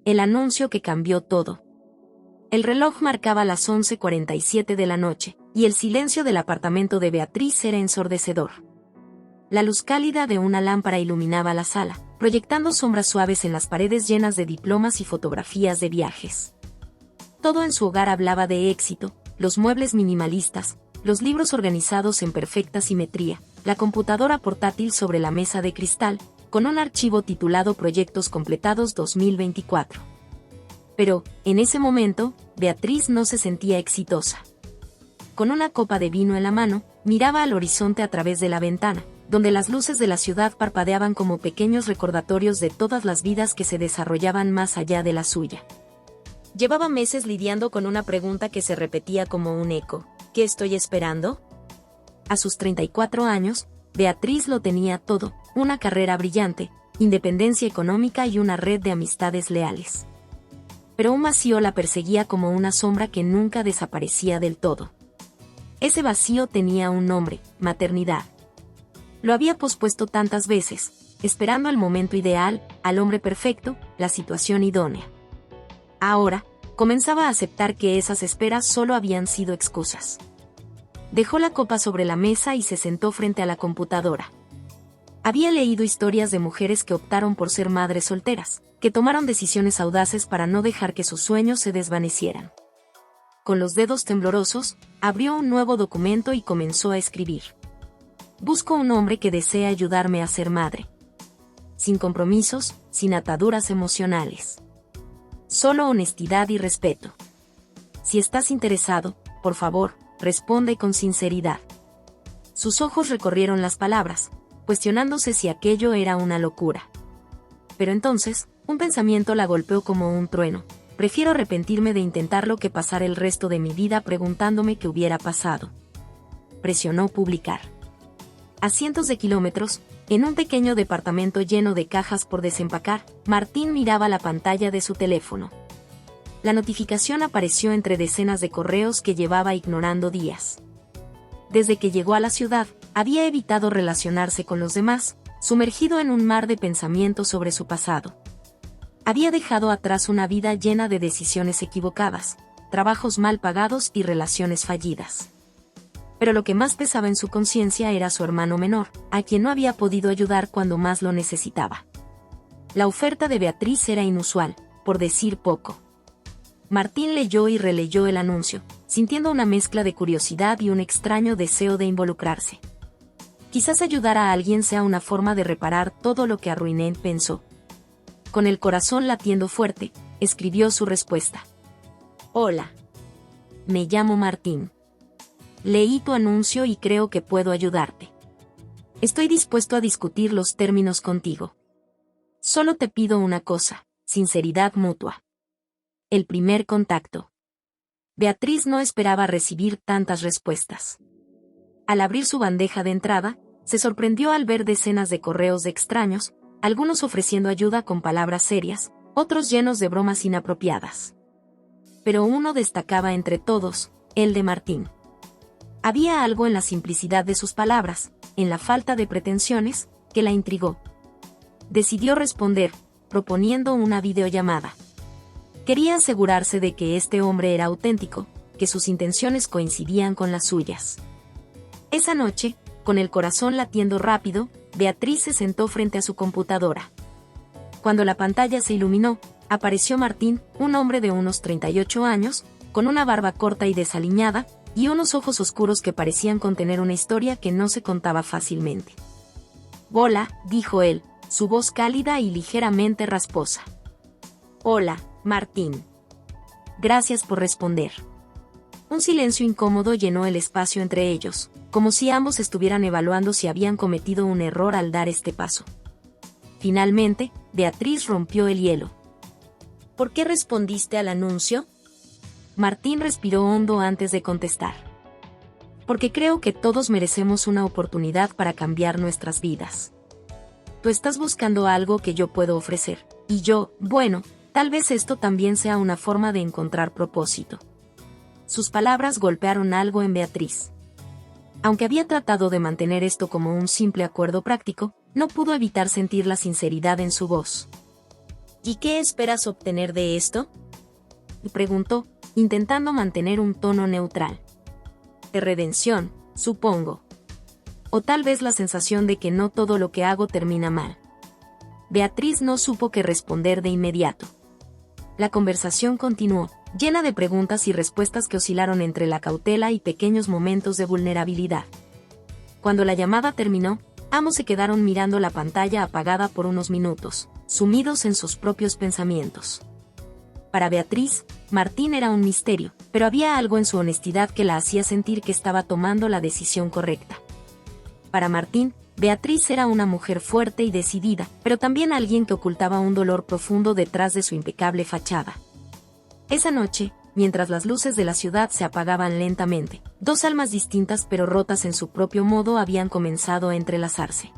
El anuncio que cambió todo. El reloj marcaba las 11:47 de la noche, y el silencio del apartamento de Beatriz era ensordecedor. La luz cálida de una lámpara iluminaba la sala, proyectando sombras suaves en las paredes llenas de diplomas y fotografías de viajes. Todo en su hogar hablaba de éxito: los muebles minimalistas, los libros organizados en perfecta simetría, la computadora portátil sobre la mesa de cristal, con un archivo titulado Proyectos completados 2024. Pero, en ese momento, Beatriz no se sentía exitosa. Con una copa de vino en la mano, miraba al horizonte a través de la ventana, donde las luces de la ciudad parpadeaban como pequeños recordatorios de todas las vidas que se desarrollaban más allá de la suya. Llevaba meses lidiando con una pregunta que se repetía como un eco: ¿qué estoy esperando? A sus 34 años, Beatriz lo tenía todo: una carrera brillante, independencia económica y una red de amistades leales. Pero un vacío la perseguía como una sombra que nunca desaparecía del todo. Ese vacío tenía un nombre: maternidad. Lo había pospuesto tantas veces, esperando el momento ideal, al hombre perfecto, la situación idónea. Ahora, comenzaba a aceptar que esas esperas solo habían sido excusas. Dejó la copa sobre la mesa y se sentó frente a la computadora. Había leído historias de mujeres que optaron por ser madres solteras, que tomaron decisiones audaces para no dejar que sus sueños se desvanecieran. Con los dedos temblorosos, abrió un nuevo documento y comenzó a escribir. Busco un hombre que desee ayudarme a ser madre. Sin compromisos, sin ataduras emocionales. Solo honestidad y respeto. Si estás interesado, por favor, responde con sinceridad. Sus ojos recorrieron las palabras, cuestionándose si aquello era una locura. Pero entonces, un pensamiento la golpeó como un trueno: prefiero arrepentirme de intentarlo que pasar el resto de mi vida preguntándome qué hubiera pasado. Presionó publicar. A cientos de kilómetros, en un pequeño departamento lleno de cajas por desempacar, Martín miraba la pantalla de su teléfono. La notificación apareció entre decenas de correos que llevaba ignorando días. Desde que llegó a la ciudad, había evitado relacionarse con los demás, sumergido en un mar de pensamientos sobre su pasado. Había dejado atrás una vida llena de decisiones equivocadas, trabajos mal pagados y relaciones fallidas. Pero lo que más pesaba en su conciencia era su hermano menor, a quien no había podido ayudar cuando más lo necesitaba. La oferta de Beatriz era inusual, por decir poco. Martín leyó y releyó el anuncio, sintiendo una mezcla de curiosidad y un extraño deseo de involucrarse. Quizás ayudar a alguien sea una forma de reparar todo lo que arruiné, pensó. Con el corazón latiendo fuerte, escribió su respuesta. Hola. Me llamo Martín. Leí tu anuncio y creo que puedo ayudarte. Estoy dispuesto a discutir los términos contigo. Solo te pido una cosa: sinceridad mutua. El primer contacto. Beatriz no esperaba recibir tantas respuestas. Al abrir su bandeja de entrada, se sorprendió al ver decenas de correos de extraños, algunos ofreciendo ayuda con palabras serias, otros llenos de bromas inapropiadas. Pero uno destacaba entre todos: el de Martín. Había algo en la simplicidad de sus palabras, en la falta de pretensiones, que la intrigó. Decidió responder, proponiendo una videollamada. Quería asegurarse de que este hombre era auténtico, que sus intenciones coincidían con las suyas. Esa noche, con el corazón latiendo rápido, Beatriz se sentó frente a su computadora. Cuando la pantalla se iluminó, apareció Martín, un hombre de unos 38 años, con una barba corta y desaliñada, y unos ojos oscuros que parecían contener una historia que no se contaba fácilmente. Hola, dijo él, su voz cálida y ligeramente rasposa. Hola, Martín. Gracias por responder. Un silencio incómodo llenó el espacio entre ellos, como si ambos estuvieran evaluando si habían cometido un error al dar este paso. Finalmente, Beatriz rompió el hielo. ¿Por qué respondiste al anuncio? Martín respiró hondo antes de contestar. Porque creo que todos merecemos una oportunidad para cambiar nuestras vidas. Tú estás buscando algo que yo puedo ofrecer, y yo, bueno, tal vez esto también sea una forma de encontrar propósito. Sus palabras golpearon algo en Beatriz. Aunque había tratado de mantener esto como un simple acuerdo práctico, no pudo evitar sentir la sinceridad en su voz. ¿Y qué esperas obtener de esto?, preguntó, intentando mantener un tono neutral. De redención, supongo. O tal vez la sensación de que no todo lo que hago termina mal. Beatriz no supo qué responder de inmediato. La conversación continuó, llena de preguntas y respuestas que oscilaron entre la cautela y pequeños momentos de vulnerabilidad. Cuando la llamada terminó, ambos se quedaron mirando la pantalla apagada por unos minutos, sumidos en sus propios pensamientos. Para Beatriz, Martín era un misterio, pero había algo en su honestidad que la hacía sentir que estaba tomando la decisión correcta. Para Martín, Beatriz era una mujer fuerte y decidida, pero también alguien que ocultaba un dolor profundo detrás de su impecable fachada. Esa noche, mientras las luces de la ciudad se apagaban lentamente, dos almas distintas pero rotas en su propio modo habían comenzado a entrelazarse.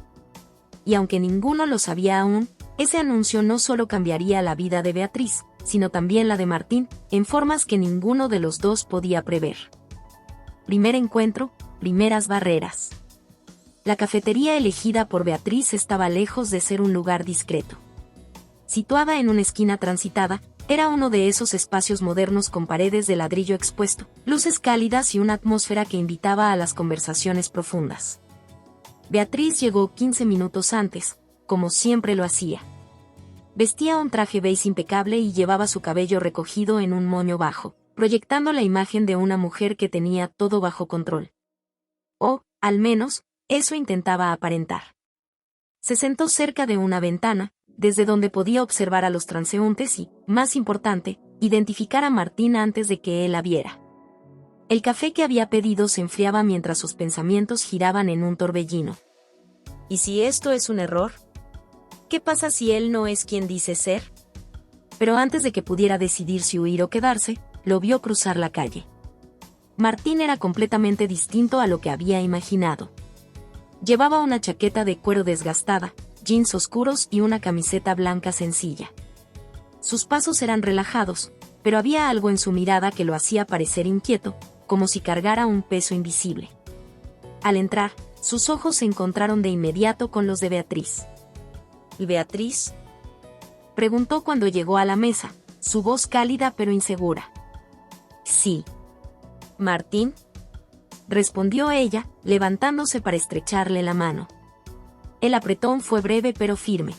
Y aunque ninguno lo sabía aún, ese anuncio no solo cambiaría la vida de Beatriz, sino también la de Martín, en formas que ninguno de los dos podía prever. Primer encuentro, primeras barreras. La cafetería elegida por Beatriz estaba lejos de ser un lugar discreto. Situada en una esquina transitada, era uno de esos espacios modernos con paredes de ladrillo expuesto, luces cálidas y una atmósfera que invitaba a las conversaciones profundas. Beatriz llegó 15 minutos antes, como siempre lo hacía. Vestía un traje beige impecable y llevaba su cabello recogido en un moño bajo, proyectando la imagen de una mujer que tenía todo bajo control. O, al menos, eso intentaba aparentar. Se sentó cerca de una ventana, desde donde podía observar a los transeúntes y, más importante, identificar a Martín antes de que él la viera. El café que había pedido se enfriaba mientras sus pensamientos giraban en un torbellino. ¿Y si esto es un error? ¿Qué pasa si él no es quien dice ser? Pero antes de que pudiera decidir si huir o quedarse, lo vio cruzar la calle. Martín era completamente distinto a lo que había imaginado. Llevaba una chaqueta de cuero desgastada, jeans oscuros y una camiseta blanca sencilla. Sus pasos eran relajados, pero había algo en su mirada que lo hacía parecer inquieto, como si cargara un peso invisible. Al entrar, sus ojos se encontraron de inmediato con los de Beatriz. ¿Y Beatriz?, preguntó cuando llegó a la mesa, su voz cálida pero insegura. Sí. ¿Martín?, respondió ella, levantándose para estrecharle la mano. El apretón fue breve pero firme.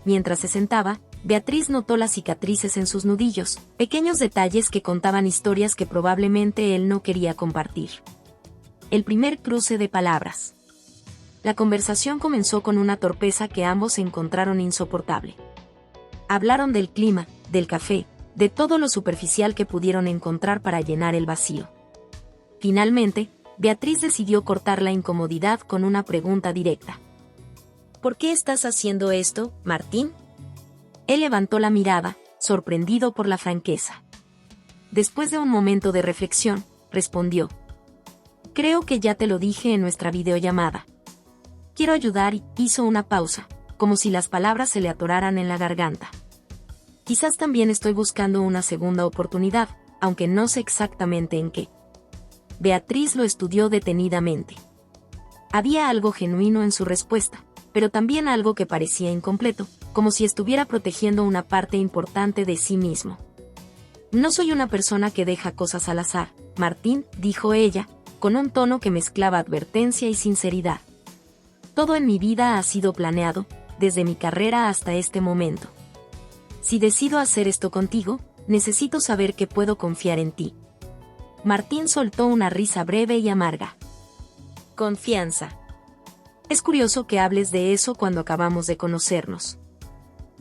Mientras se sentaba, Beatriz notó las cicatrices en sus nudillos, pequeños detalles que contaban historias que probablemente él no quería compartir. El primer cruce de palabras. La conversación comenzó con una torpeza que ambos encontraron insoportable. Hablaron del clima, del café, de todo lo superficial que pudieron encontrar para llenar el vacío. Finalmente, Beatriz decidió cortar la incomodidad con una pregunta directa. ¿Por qué estás haciendo esto, Martín? Él levantó la mirada, sorprendido por la franqueza. Después de un momento de reflexión, respondió. Creo que ya te lo dije en nuestra videollamada. Quiero ayudar y hizo una pausa, como si las palabras se le atoraran en la garganta. Quizás también estoy buscando una segunda oportunidad, aunque no sé exactamente en qué. Beatriz lo estudió detenidamente. Había algo genuino en su respuesta, pero también algo que parecía incompleto, como si estuviera protegiendo una parte importante de sí mismo. No soy una persona que deja cosas al azar, Martín, dijo ella, con un tono que mezclaba advertencia y sinceridad. Todo en mi vida ha sido planeado, desde mi carrera hasta este momento. Si decido hacer esto contigo, necesito saber que puedo confiar en ti. Martín soltó una risa breve y amarga. Confianza. Es curioso que hables de eso cuando acabamos de conocernos.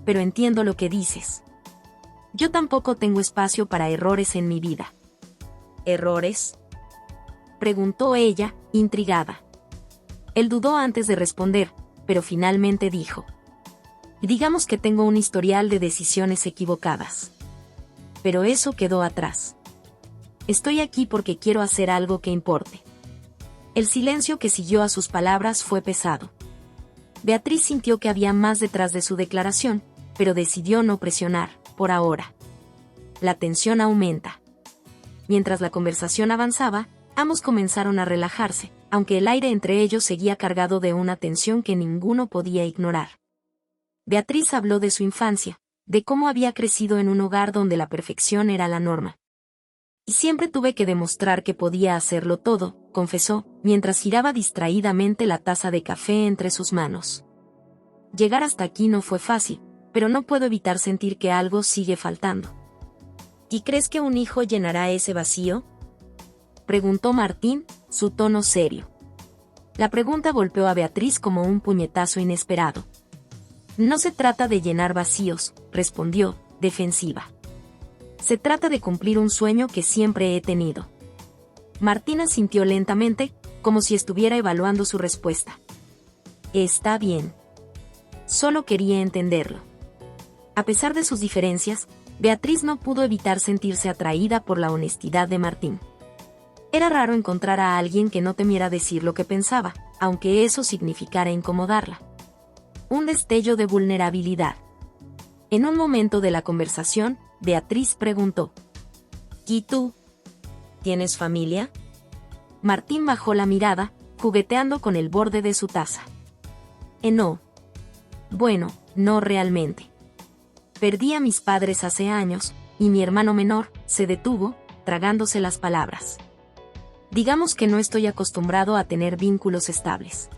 Pero entiendo lo que dices. Yo tampoco tengo espacio para errores en mi vida. ¿Errores?, preguntó ella, intrigada. Él dudó antes de responder, pero finalmente dijo. Digamos que tengo un historial de decisiones equivocadas. Pero eso quedó atrás. Estoy aquí porque quiero hacer algo que importe. El silencio que siguió a sus palabras fue pesado. Beatriz sintió que había más detrás de su declaración, pero decidió no presionar, por ahora. La tensión aumenta. Mientras la conversación avanzaba, ambos comenzaron a relajarse, aunque el aire entre ellos seguía cargado de una tensión que ninguno podía ignorar. Beatriz habló de su infancia, de cómo había crecido en un hogar donde la perfección era la norma. Y siempre tuve que demostrar que podía hacerlo todo, confesó, mientras giraba distraídamente la taza de café entre sus manos. Llegar hasta aquí no fue fácil, pero no puedo evitar sentir que algo sigue faltando. ¿Y crees que un hijo llenará ese vacío?, preguntó Martín, su tono serio. La pregunta golpeó a Beatriz como un puñetazo inesperado. No se trata de llenar vacíos, respondió, defensiva. Se trata de cumplir un sueño que siempre he tenido. Martín asintió lentamente, como si estuviera evaluando su respuesta. Está bien. Solo quería entenderlo. A pesar de sus diferencias, Beatriz no pudo evitar sentirse atraída por la honestidad de Martín. Era raro encontrar a alguien que no temiera decir lo que pensaba, aunque eso significara incomodarla. Un destello de vulnerabilidad. En un momento de la conversación, Beatriz preguntó: ¿Y tú? ¿Tienes familia? Martín bajó la mirada, jugueteando con el borde de su taza. No. Bueno, no realmente. Perdí a mis padres hace años, y mi hermano menor se detuvo, tragándose las palabras. Digamos que no estoy acostumbrado a tener vínculos estables.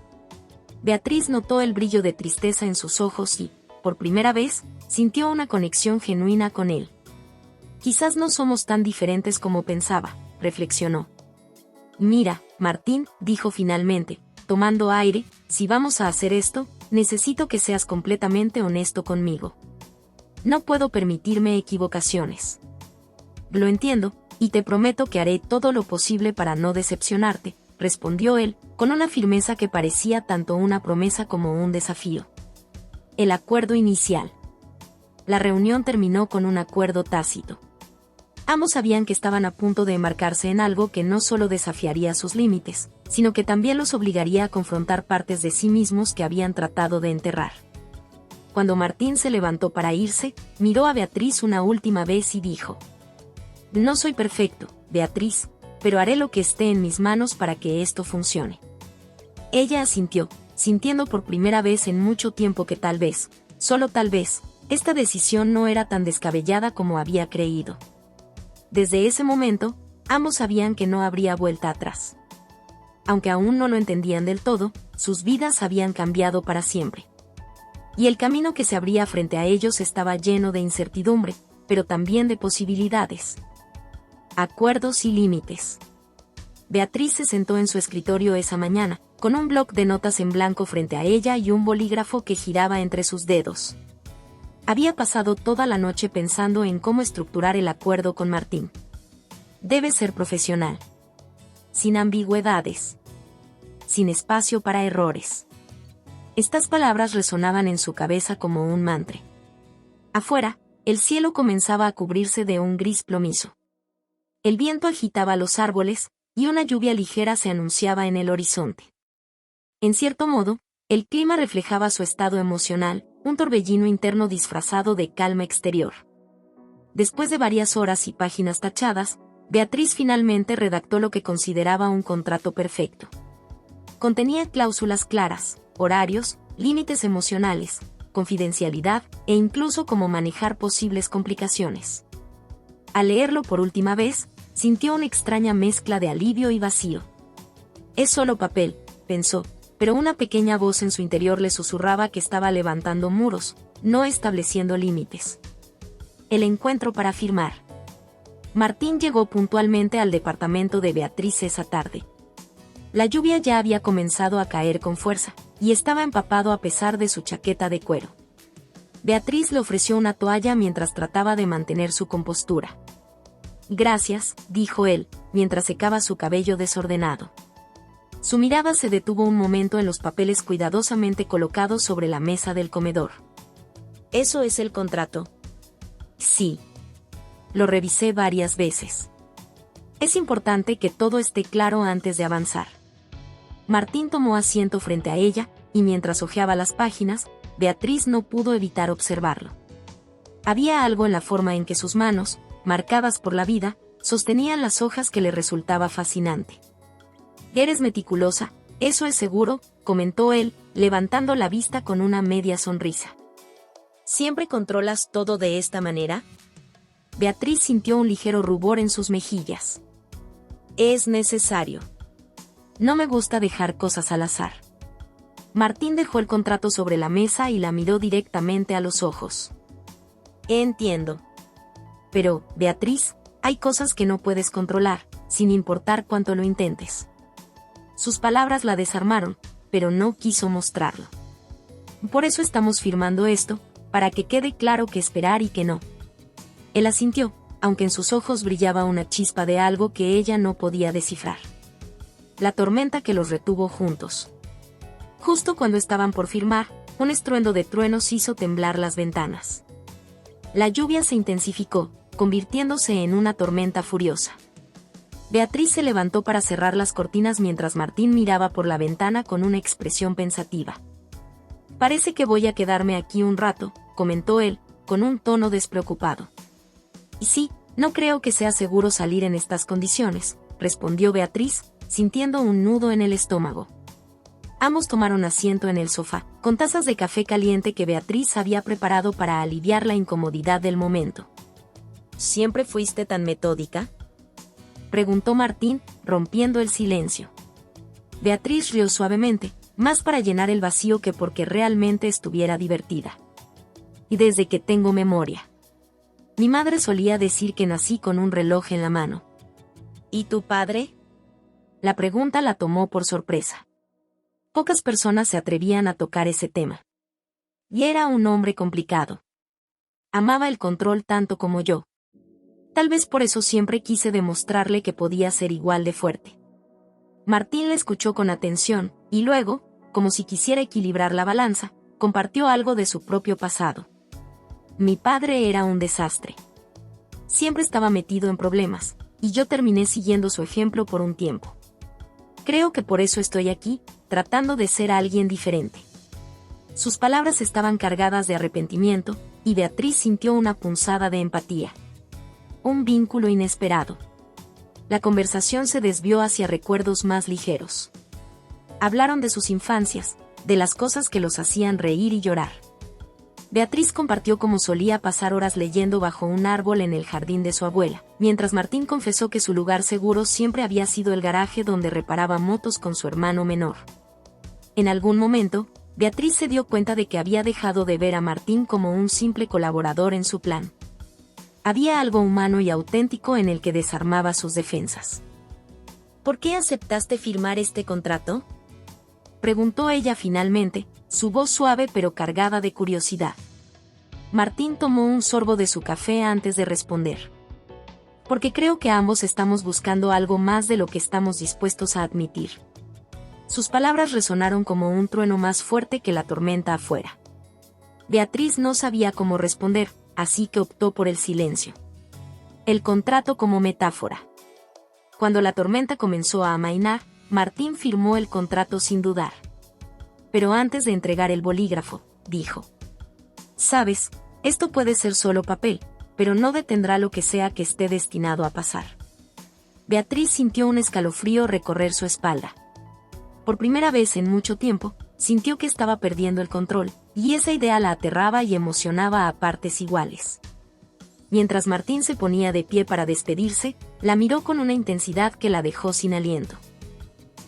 Beatriz notó el brillo de tristeza en sus ojos y, por primera vez, sintió una conexión genuina con él. Quizás no somos tan diferentes como pensaba, reflexionó. Mira, Martín, dijo finalmente, tomando aire, si vamos a hacer esto, necesito que seas completamente honesto conmigo. No puedo permitirme equivocaciones. Lo entiendo, y te prometo que haré todo lo posible para no decepcionarte, respondió él, con una firmeza que parecía tanto una promesa como un desafío. El acuerdo inicial. La reunión terminó con un acuerdo tácito. Ambos sabían que estaban a punto de embarcarse en algo que no solo desafiaría sus límites, sino que también los obligaría a confrontar partes de sí mismos que habían tratado de enterrar. Cuando Martín se levantó para irse, miró a Beatriz una última vez y dijo: No soy perfecto, Beatriz, pero haré lo que esté en mis manos para que esto funcione. Ella asintió, sintiendo por primera vez en mucho tiempo que tal vez, solo tal vez, esta decisión no era tan descabellada como había creído. Desde ese momento, ambos sabían que no habría vuelta atrás. Aunque aún no lo entendían del todo, sus vidas habían cambiado para siempre. Y el camino que se abría frente a ellos estaba lleno de incertidumbre, pero también de posibilidades. Acuerdos y límites. Beatriz se sentó en su escritorio esa mañana, con un bloc de notas en blanco frente a ella y un bolígrafo que giraba entre sus dedos. Había pasado toda la noche pensando en cómo estructurar el acuerdo con Martín. Debe ser profesional. Sin ambigüedades. Sin espacio para errores. Estas palabras resonaban en su cabeza como un mantra. Afuera, el cielo comenzaba a cubrirse de un gris plomizo. El viento agitaba los árboles, y una lluvia ligera se anunciaba en el horizonte. En cierto modo, el clima reflejaba su estado emocional, un torbellino interno disfrazado de calma exterior. Después de varias horas y páginas tachadas, Beatriz finalmente redactó lo que consideraba un contrato perfecto. Contenía cláusulas claras, horarios, límites emocionales, confidencialidad e incluso cómo manejar posibles complicaciones. Al leerlo por última vez, sintió una extraña mezcla de alivio y vacío. Es solo papel, pensó, pero una pequeña voz en su interior le susurraba que estaba levantando muros, no estableciendo límites. El encuentro para firmar. Martín llegó puntualmente al departamento de Beatriz esa tarde. La lluvia ya había comenzado a caer con fuerza, y estaba empapado a pesar de su chaqueta de cuero. Beatriz le ofreció una toalla mientras trataba de mantener su compostura. Gracias, dijo él, mientras secaba su cabello desordenado. Su mirada se detuvo un momento en los papeles cuidadosamente colocados sobre la mesa del comedor. ¿Eso es el contrato? Sí. Lo revisé varias veces. Es importante que todo esté claro antes de avanzar. Martín tomó asiento frente a ella, y mientras hojeaba las páginas, Beatriz no pudo evitar observarlo. Había algo en la forma en que sus manos, marcadas por la vida, sostenían las hojas que le resultaba fascinante. Eres meticulosa, eso es seguro, comentó él, levantando la vista con una media sonrisa. ¿Siempre controlas todo de esta manera? Beatriz sintió un ligero rubor en sus mejillas. Es necesario. No me gusta dejar cosas al azar. Martín dejó el contrato sobre la mesa y la miró directamente a los ojos. Entiendo. Pero, Beatriz, hay cosas que no puedes controlar, sin importar cuánto lo intentes. Sus palabras la desarmaron, pero no quiso mostrarlo. Por eso estamos firmando esto, para que quede claro que esperar y que no. Él asintió, aunque en sus ojos brillaba una chispa de algo que ella no podía descifrar. La tormenta que los retuvo juntos. Justo cuando estaban por firmar, un estruendo de truenos hizo temblar las ventanas. La lluvia se intensificó, convirtiéndose en una tormenta furiosa. Beatriz se levantó para cerrar las cortinas mientras Martín miraba por la ventana con una expresión pensativa. Parece que voy a quedarme aquí un rato, comentó él, con un tono despreocupado. Y sí, no creo que sea seguro salir en estas condiciones, respondió Beatriz, sintiendo un nudo en el estómago. Ambos tomaron asiento en el sofá, con tazas de café caliente que Beatriz había preparado para aliviar la incomodidad del momento. ¿Siempre fuiste tan metódica?, preguntó Martín, rompiendo el silencio. Beatriz rió suavemente, más para llenar el vacío que porque realmente estuviera divertida. Y desde que tengo memoria. Mi madre solía decir que nací con un reloj en la mano. ¿Y tu padre? La pregunta la tomó por sorpresa. Pocas personas se atrevían a tocar ese tema. Y era un hombre complicado. Amaba el control tanto como yo. Tal vez por eso siempre quise demostrarle que podía ser igual de fuerte. Martín le escuchó con atención, y luego, como si quisiera equilibrar la balanza, compartió algo de su propio pasado. Mi padre era un desastre. Siempre estaba metido en problemas, y yo terminé siguiendo su ejemplo por un tiempo. Creo que por eso estoy aquí, tratando de ser alguien diferente. Sus palabras estaban cargadas de arrepentimiento, y Beatriz sintió una punzada de empatía. Un vínculo inesperado. La conversación se desvió hacia recuerdos más ligeros. Hablaron de sus infancias, de las cosas que los hacían reír y llorar. Beatriz compartió cómo solía pasar horas leyendo bajo un árbol en el jardín de su abuela, mientras Martín confesó que su lugar seguro siempre había sido el garaje donde reparaba motos con su hermano menor. En algún momento, Beatriz se dio cuenta de que había dejado de ver a Martín como un simple colaborador en su plan. Había algo humano y auténtico en el que desarmaba sus defensas. ¿Por qué aceptaste firmar este contrato?, preguntó ella finalmente, su voz suave pero cargada de curiosidad. Martín tomó un sorbo de su café antes de responder. Porque creo que ambos estamos buscando algo más de lo que estamos dispuestos a admitir. Sus palabras resonaron como un trueno más fuerte que la tormenta afuera. Beatriz no sabía cómo responder, así que optó por el silencio. El contrato como metáfora. Cuando la tormenta comenzó a amainar, Martín firmó el contrato sin dudar. Pero antes de entregar el bolígrafo, dijo: «Sabes, esto puede ser solo papel, pero no detendrá lo que sea que esté destinado a pasar». Beatriz sintió un escalofrío recorrer su espalda. Por primera vez en mucho tiempo, sintió que estaba perdiendo el control, y esa idea la aterraba y emocionaba a partes iguales. Mientras Martín se ponía de pie para despedirse, la miró con una intensidad que la dejó sin aliento.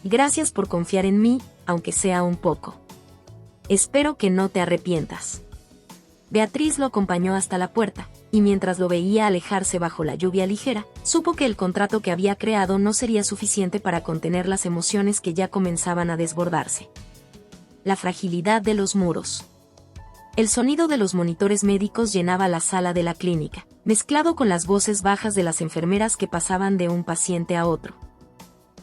«Gracias por confiar en mí, aunque sea un poco. Espero que no te arrepientas». Beatriz lo acompañó hasta la puerta, y mientras lo veía alejarse bajo la lluvia ligera, supo que el contrato que había creado no sería suficiente para contener las emociones que ya comenzaban a desbordarse. La fragilidad de los muros. El sonido de los monitores médicos llenaba la sala de la clínica, mezclado con las voces bajas de las enfermeras que pasaban de un paciente a otro.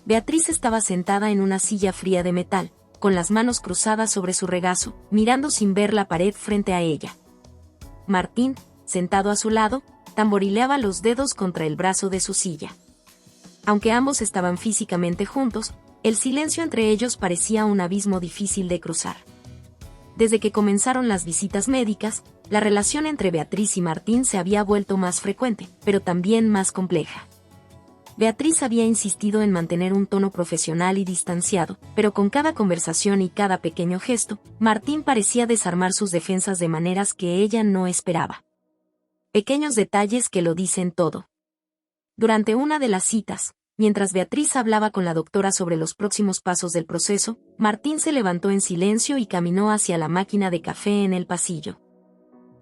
Beatriz estaba sentada en una silla fría de metal, con las manos cruzadas sobre su regazo, mirando sin ver la pared frente a ella. Martín, sentado a su lado, tamborileaba los dedos contra el brazo de su silla. Aunque ambos estaban físicamente juntos, el silencio entre ellos parecía un abismo difícil de cruzar. Desde que comenzaron las visitas médicas, la relación entre Beatriz y Martín se había vuelto más frecuente, pero también más compleja. Beatriz había insistido en mantener un tono profesional y distanciado, pero con cada conversación y cada pequeño gesto, Martín parecía desarmar sus defensas de maneras que ella no esperaba. Pequeños detalles que lo dicen todo. Durante una de las citas, mientras Beatriz hablaba con la doctora sobre los próximos pasos del proceso, Martín se levantó en silencio y caminó hacia la máquina de café en el pasillo.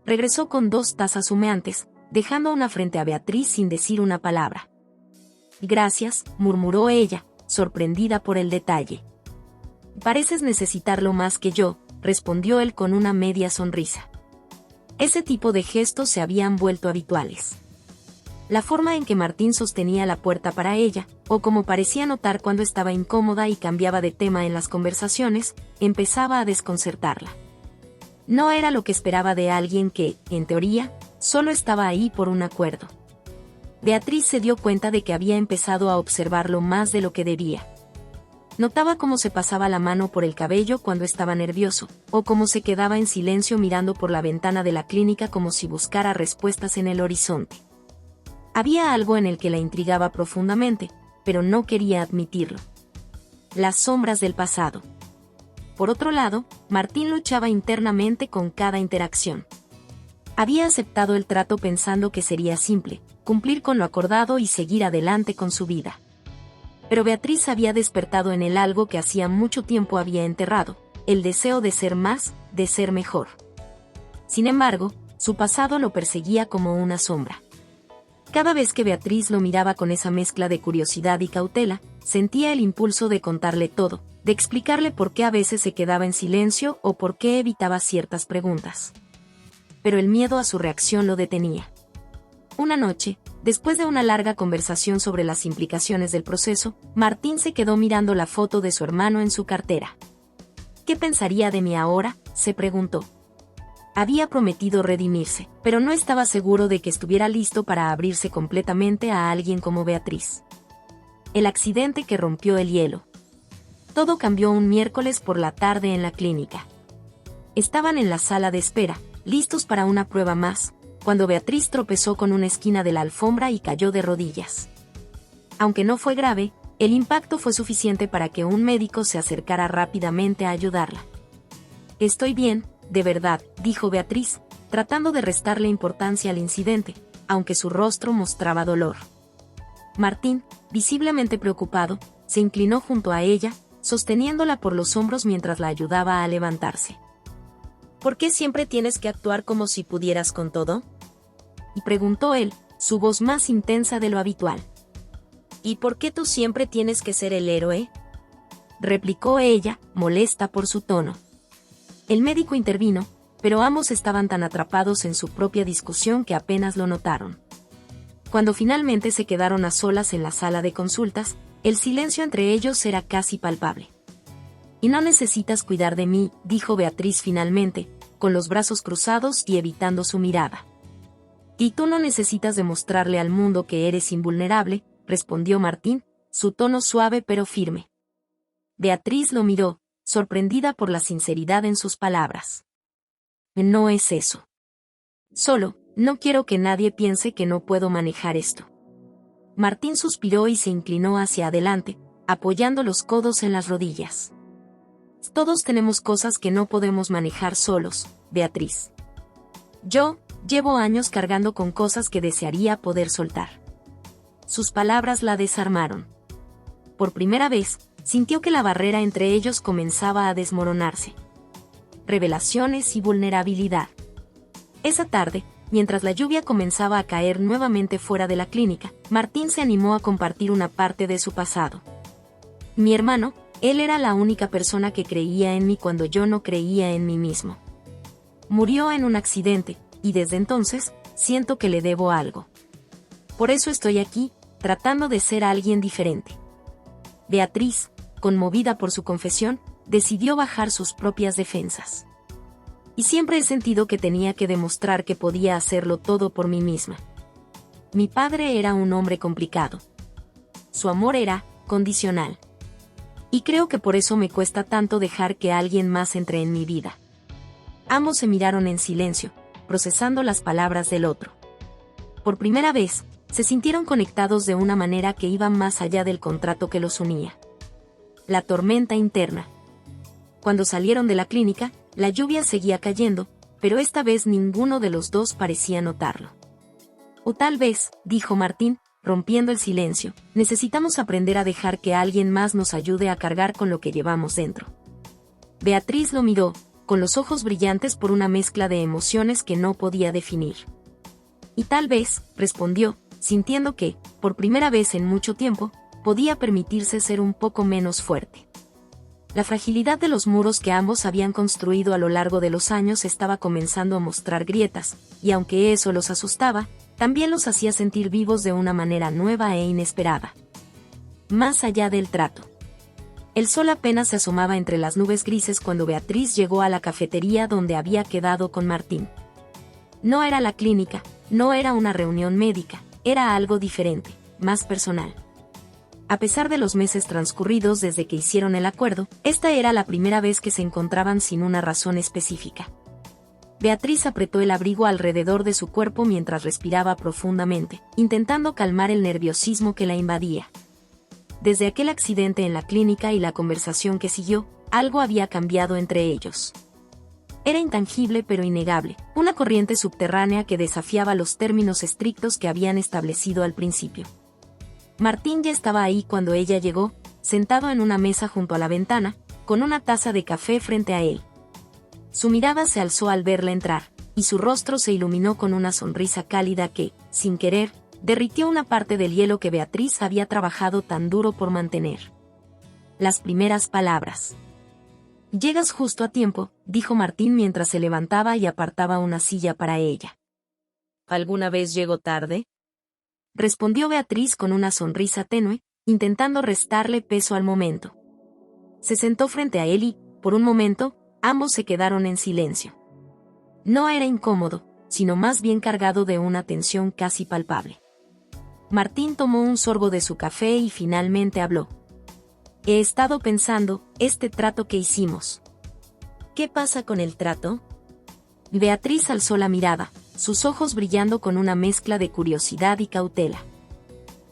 Regresó con 2 tazas humeantes, dejando una frente a Beatriz sin decir una palabra. «Gracias», murmuró ella, sorprendida por el detalle. «Pareces necesitarlo más que yo», respondió él con una media sonrisa. Ese tipo de gestos se habían vuelto habituales. La forma en que Martín sostenía la puerta para ella, o como parecía notar cuando estaba incómoda y cambiaba de tema en las conversaciones, empezaba a desconcertarla. No era lo que esperaba de alguien que, en teoría, solo estaba ahí por un acuerdo. Beatriz se dio cuenta de que había empezado a observarlo más de lo que debía. Notaba cómo se pasaba la mano por el cabello cuando estaba nervioso, o cómo se quedaba en silencio mirando por la ventana de la clínica como si buscara respuestas en el horizonte. Había algo en el que la intrigaba profundamente, pero no quería admitirlo. Las sombras del pasado. Por otro lado, Martín luchaba internamente con cada interacción. Había aceptado el trato pensando que sería simple, cumplir con lo acordado y seguir adelante con su vida. Pero Beatriz había despertado en él algo que hacía mucho tiempo había enterrado, el deseo de ser más, de ser mejor. Sin embargo, su pasado lo perseguía como una sombra. Cada vez que Beatriz lo miraba con esa mezcla de curiosidad y cautela, sentía el impulso de contarle todo, de explicarle por qué a veces se quedaba en silencio o por qué evitaba ciertas preguntas. Pero el miedo a su reacción lo detenía. Una noche, después de una larga conversación sobre las implicaciones del proceso, Martín se quedó mirando la foto de su hermano en su cartera. ¿Qué pensaría de mí ahora?, se preguntó. Había prometido redimirse, pero no estaba seguro de que estuviera listo para abrirse completamente a alguien como Beatriz. El accidente que rompió el hielo. Todo cambió un miércoles por la tarde en la clínica. Estaban en la sala de espera, listos para una prueba más, cuando Beatriz tropezó con una esquina de la alfombra y cayó de rodillas. Aunque no fue grave, el impacto fue suficiente para que un médico se acercara rápidamente a ayudarla. «Estoy bien, de verdad», dijo Beatriz, tratando de restarle importancia al incidente, aunque su rostro mostraba dolor. Martín, visiblemente preocupado, se inclinó junto a ella, sosteniéndola por los hombros mientras la ayudaba a levantarse. «¿Por qué siempre tienes que actuar como si pudieras con todo?», y preguntó él, su voz más intensa de lo habitual. «¿Y por qué tú siempre tienes que ser el héroe?», replicó ella, molesta por su tono. El médico intervino, pero ambos estaban tan atrapados en su propia discusión que apenas lo notaron. Cuando finalmente se quedaron a solas en la sala de consultas, el silencio entre ellos era casi palpable. «Y no necesitas cuidar de mí», dijo Beatriz finalmente, con los brazos cruzados y evitando su mirada. «Y tú no necesitas demostrarle al mundo que eres invulnerable», respondió Martín, su tono suave pero firme. Beatriz lo miró, sorprendida por la sinceridad en sus palabras. «No es eso. Solo, no quiero que nadie piense que no puedo manejar esto». Martín suspiró y se inclinó hacia adelante, apoyando los codos en las rodillas. «Todos tenemos cosas que no podemos manejar solos, Beatriz. Yo llevo años cargando con cosas que desearía poder soltar». Sus palabras la desarmaron. Por primera vez, sintió que la barrera entre ellos comenzaba a desmoronarse. Revelaciones y vulnerabilidad. Esa tarde, mientras la lluvia comenzaba a caer nuevamente fuera de la clínica, Martín se animó a compartir una parte de su pasado. «Mi hermano, él era la única persona que creía en mí cuando yo no creía en mí mismo. Murió en un accidente, y desde entonces, siento que le debo algo. Por eso estoy aquí, tratando de ser alguien diferente». Beatriz, conmovida por su confesión, decidió bajar sus propias defensas. «Y siempre he sentido que tenía que demostrar que podía hacerlo todo por mí misma. Mi padre era un hombre complicado. Su amor era condicional. Y creo que por eso me cuesta tanto dejar que alguien más entre en mi vida». Ambos se miraron en silencio, procesando las palabras del otro. Por primera vez, Se sintieron conectados de una manera que iba más allá del contrato que los unía. La tormenta interna. Cuando salieron de la clínica, la lluvia seguía cayendo, pero esta vez ninguno de los dos parecía notarlo. O tal vez, dijo Martín, rompiendo el silencio, necesitamos aprender a dejar que alguien más nos ayude a cargar con lo que llevamos dentro. Beatriz lo miró, con los ojos brillantes por una mezcla de emociones que no podía definir. Y tal vez, respondió, sintiendo que, por primera vez en mucho tiempo, podía permitirse ser un poco menos fuerte. La fragilidad de los muros que ambos habían construido a lo largo de los años estaba comenzando a mostrar grietas, y aunque eso los asustaba, también los hacía sentir vivos de una manera nueva e inesperada. Más allá del trato. El sol apenas se asomaba entre las nubes grises cuando Beatriz llegó a la cafetería donde había quedado con Martín. No era la clínica, no era una reunión médica, era algo diferente, más personal. A pesar de los meses transcurridos desde que hicieron el acuerdo, esta era la primera vez que se encontraban sin una razón específica. Beatriz apretó el abrigo alrededor de su cuerpo mientras respiraba profundamente, intentando calmar el nerviosismo que la invadía. Desde aquel accidente en la clínica y la conversación que siguió, algo había cambiado entre ellos. Era intangible pero innegable, una corriente subterránea que desafiaba los términos estrictos que habían establecido al principio. Martín ya estaba ahí cuando ella llegó, sentado en una mesa junto a la ventana, con una taza de café frente a él. Su mirada se alzó al verla entrar, y su rostro se iluminó con una sonrisa cálida que, sin querer, derritió una parte del hielo que Beatriz había trabajado tan duro por mantener. Las primeras palabras. «Llegas justo a tiempo», dijo Martín mientras se levantaba y apartaba una silla para ella. «¿Alguna vez llego tarde?», respondió Beatriz con una sonrisa tenue, intentando restarle peso al momento. Se sentó frente a él y, por un momento, ambos se quedaron en silencio. No era incómodo, sino más bien cargado de una tensión casi palpable. Martín tomó un sorbo de su café y finalmente habló. «He estado pensando, este trato que hicimos». «¿Qué pasa con el trato?». Beatriz alzó la mirada, sus ojos brillando con una mezcla de curiosidad y cautela.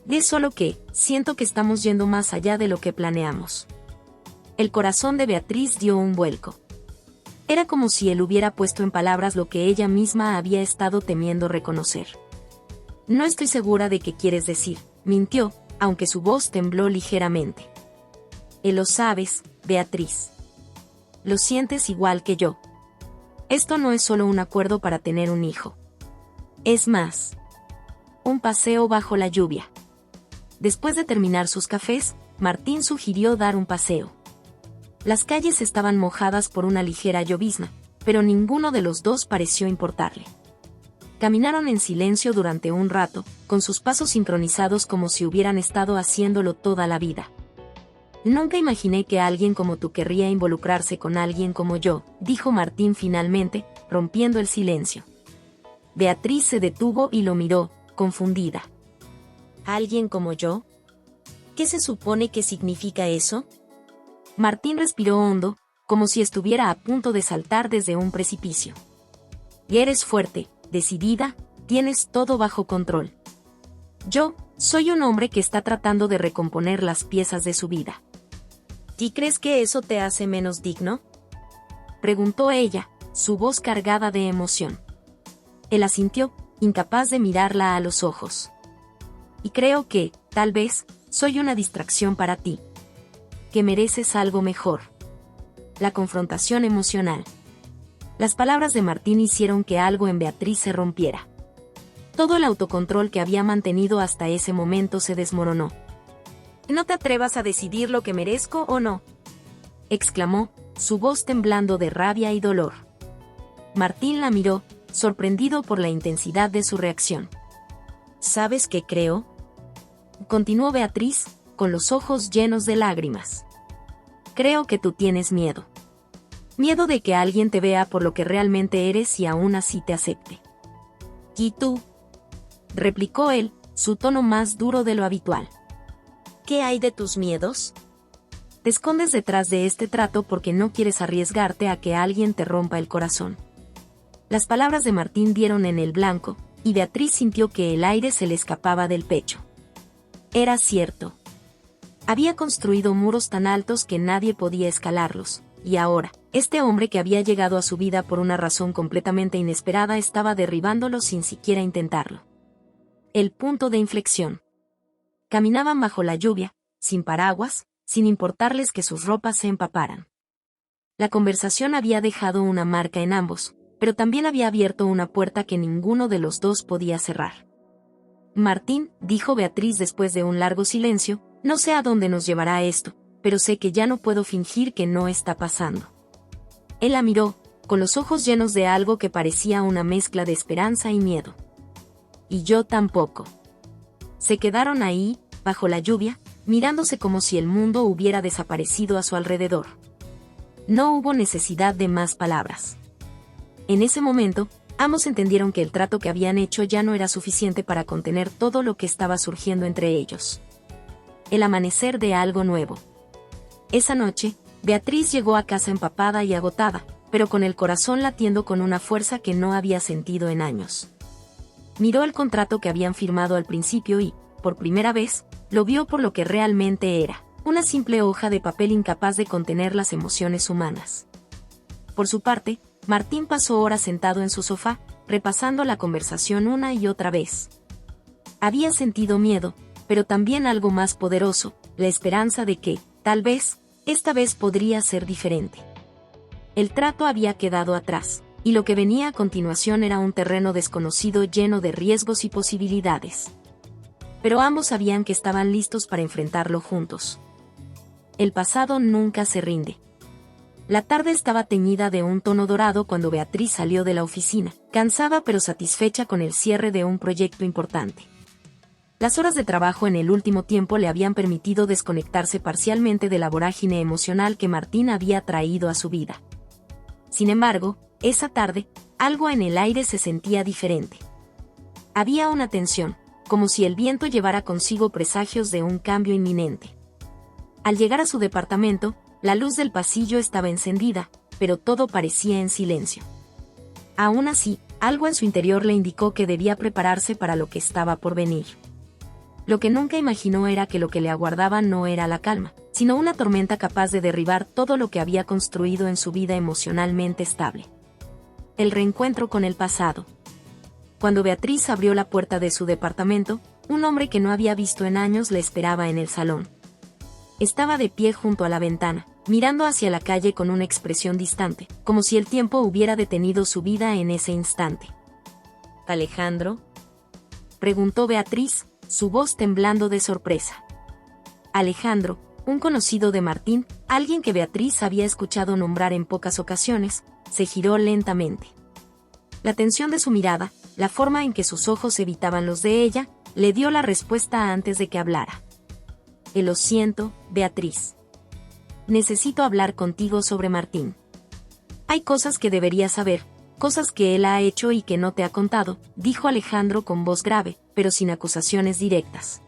«Es solo que, siento que estamos yendo más allá de lo que planeamos». El corazón de Beatriz dio un vuelco. Era como si él hubiera puesto en palabras lo que ella misma había estado temiendo reconocer. «No estoy segura de qué quieres decir», mintió, aunque su voz tembló ligeramente. «Lo sabes, Beatriz. Lo sientes igual que yo. Esto no es solo un acuerdo para tener un hijo. Es más. Un paseo bajo la lluvia». Después de terminar sus cafés, Martín sugirió dar un paseo. Las calles estaban mojadas por una ligera llovizna, pero ninguno de los dos pareció importarle. Caminaron en silencio durante un rato, con sus pasos sincronizados como si hubieran estado haciéndolo toda la vida. «Nunca imaginé que alguien como tú querría involucrarse con alguien como yo», dijo Martín finalmente, rompiendo el silencio. Beatriz se detuvo y lo miró, confundida. «¿Alguien como yo? ¿Qué se supone que significa eso?». Martín respiró hondo, como si estuviera a punto de saltar desde un precipicio. «Y eres fuerte, decidida, tienes todo bajo control. Yo, soy un hombre que está tratando de recomponer las piezas de su vida». «¿Y crees que eso te hace menos digno?», preguntó ella, su voz cargada de emoción. Él asintió, incapaz de mirarla a los ojos. «Y creo que, tal vez, soy una distracción para ti. Que mereces algo mejor». La confrontación emocional. Las palabras de Martín hicieron que algo en Beatriz se rompiera. Todo el autocontrol que había mantenido hasta ese momento se desmoronó. «No te atrevas a decidir lo que merezco o no», exclamó, su voz temblando de rabia y dolor. Martín la miró, sorprendido por la intensidad de su reacción. «¿Sabes qué creo?», continuó Beatriz, con los ojos llenos de lágrimas. «Creo que tú tienes miedo. Miedo de que alguien te vea por lo que realmente eres y aún así te acepte». «¿Y tú?», replicó él, su tono más duro de lo habitual. «¿Qué hay de tus miedos?». «Te escondes detrás de este trato porque no quieres arriesgarte a que alguien te rompa el corazón». Las palabras de Martín dieron en el blanco, y Beatriz sintió que el aire se le escapaba del pecho. Era cierto. Había construido muros tan altos que nadie podía escalarlos, y ahora, este hombre que había llegado a su vida por una razón completamente inesperada estaba derribándolos sin siquiera intentarlo. El punto de inflexión. Caminaban bajo la lluvia, sin paraguas, sin importarles que sus ropas se empaparan. La conversación había dejado una marca en ambos, pero también había abierto una puerta que ninguno de los dos podía cerrar. Martín, dijo Beatriz después de un largo silencio, no sé a dónde nos llevará esto, pero sé que ya no puedo fingir que no está pasando. Él la miró, con los ojos llenos de algo que parecía una mezcla de esperanza y miedo. Y yo tampoco. Se quedaron ahí, bajo la lluvia, mirándose como si el mundo hubiera desaparecido a su alrededor. No hubo necesidad de más palabras. En ese momento, ambos entendieron que el trato que habían hecho ya no era suficiente para contener todo lo que estaba surgiendo entre ellos. El amanecer de algo nuevo. Esa noche, Beatriz llegó a casa empapada y agotada, pero con el corazón latiendo con una fuerza que no había sentido en años. Miró el contrato que habían firmado al principio y, por primera vez, lo vio por lo que realmente era, una simple hoja de papel incapaz de contener las emociones humanas. Por su parte, Martín pasó horas sentado en su sofá, repasando la conversación una y otra vez. Había sentido miedo, pero también algo más poderoso, la esperanza de que, tal vez, esta vez podría ser diferente. El trato había quedado atrás, y lo que venía a continuación era un terreno desconocido lleno de riesgos y posibilidades. Pero ambos sabían que estaban listos para enfrentarlo juntos. El pasado nunca se rinde. La tarde estaba teñida de un tono dorado cuando Beatriz salió de la oficina, cansada pero satisfecha con el cierre de un proyecto importante. Las horas de trabajo en el último tiempo le habían permitido desconectarse parcialmente de la vorágine emocional que Martín había traído a su vida. Sin embargo, esa tarde, algo en el aire se sentía diferente. Había una tensión, como si el viento llevara consigo presagios de un cambio inminente. Al llegar a su departamento, la luz del pasillo estaba encendida, pero todo parecía en silencio. Aún así, algo en su interior le indicó que debía prepararse para lo que estaba por venir. Lo que nunca imaginó era que lo que le aguardaba no era la calma, sino una tormenta capaz de derribar todo lo que había construido en su vida emocionalmente estable. El reencuentro con el pasado. Cuando Beatriz abrió la puerta de su departamento, un hombre que no había visto en años le esperaba en el salón. Estaba de pie junto a la ventana, mirando hacia la calle con una expresión distante, como si el tiempo hubiera detenido su vida en ese instante. ¿Alejandro?, preguntó Beatriz, su voz temblando de sorpresa. Alejandro, un conocido de Martín, alguien que Beatriz había escuchado nombrar en pocas ocasiones, se giró lentamente. La tensión de su mirada, la forma en que sus ojos evitaban los de ella, le dio la respuesta antes de que hablara. Lo siento, Beatriz. Necesito hablar contigo sobre Martín. Hay cosas que deberías saber, cosas que él ha hecho y que no te ha contado, dijo Alejandro con voz grave, pero sin acusaciones directas.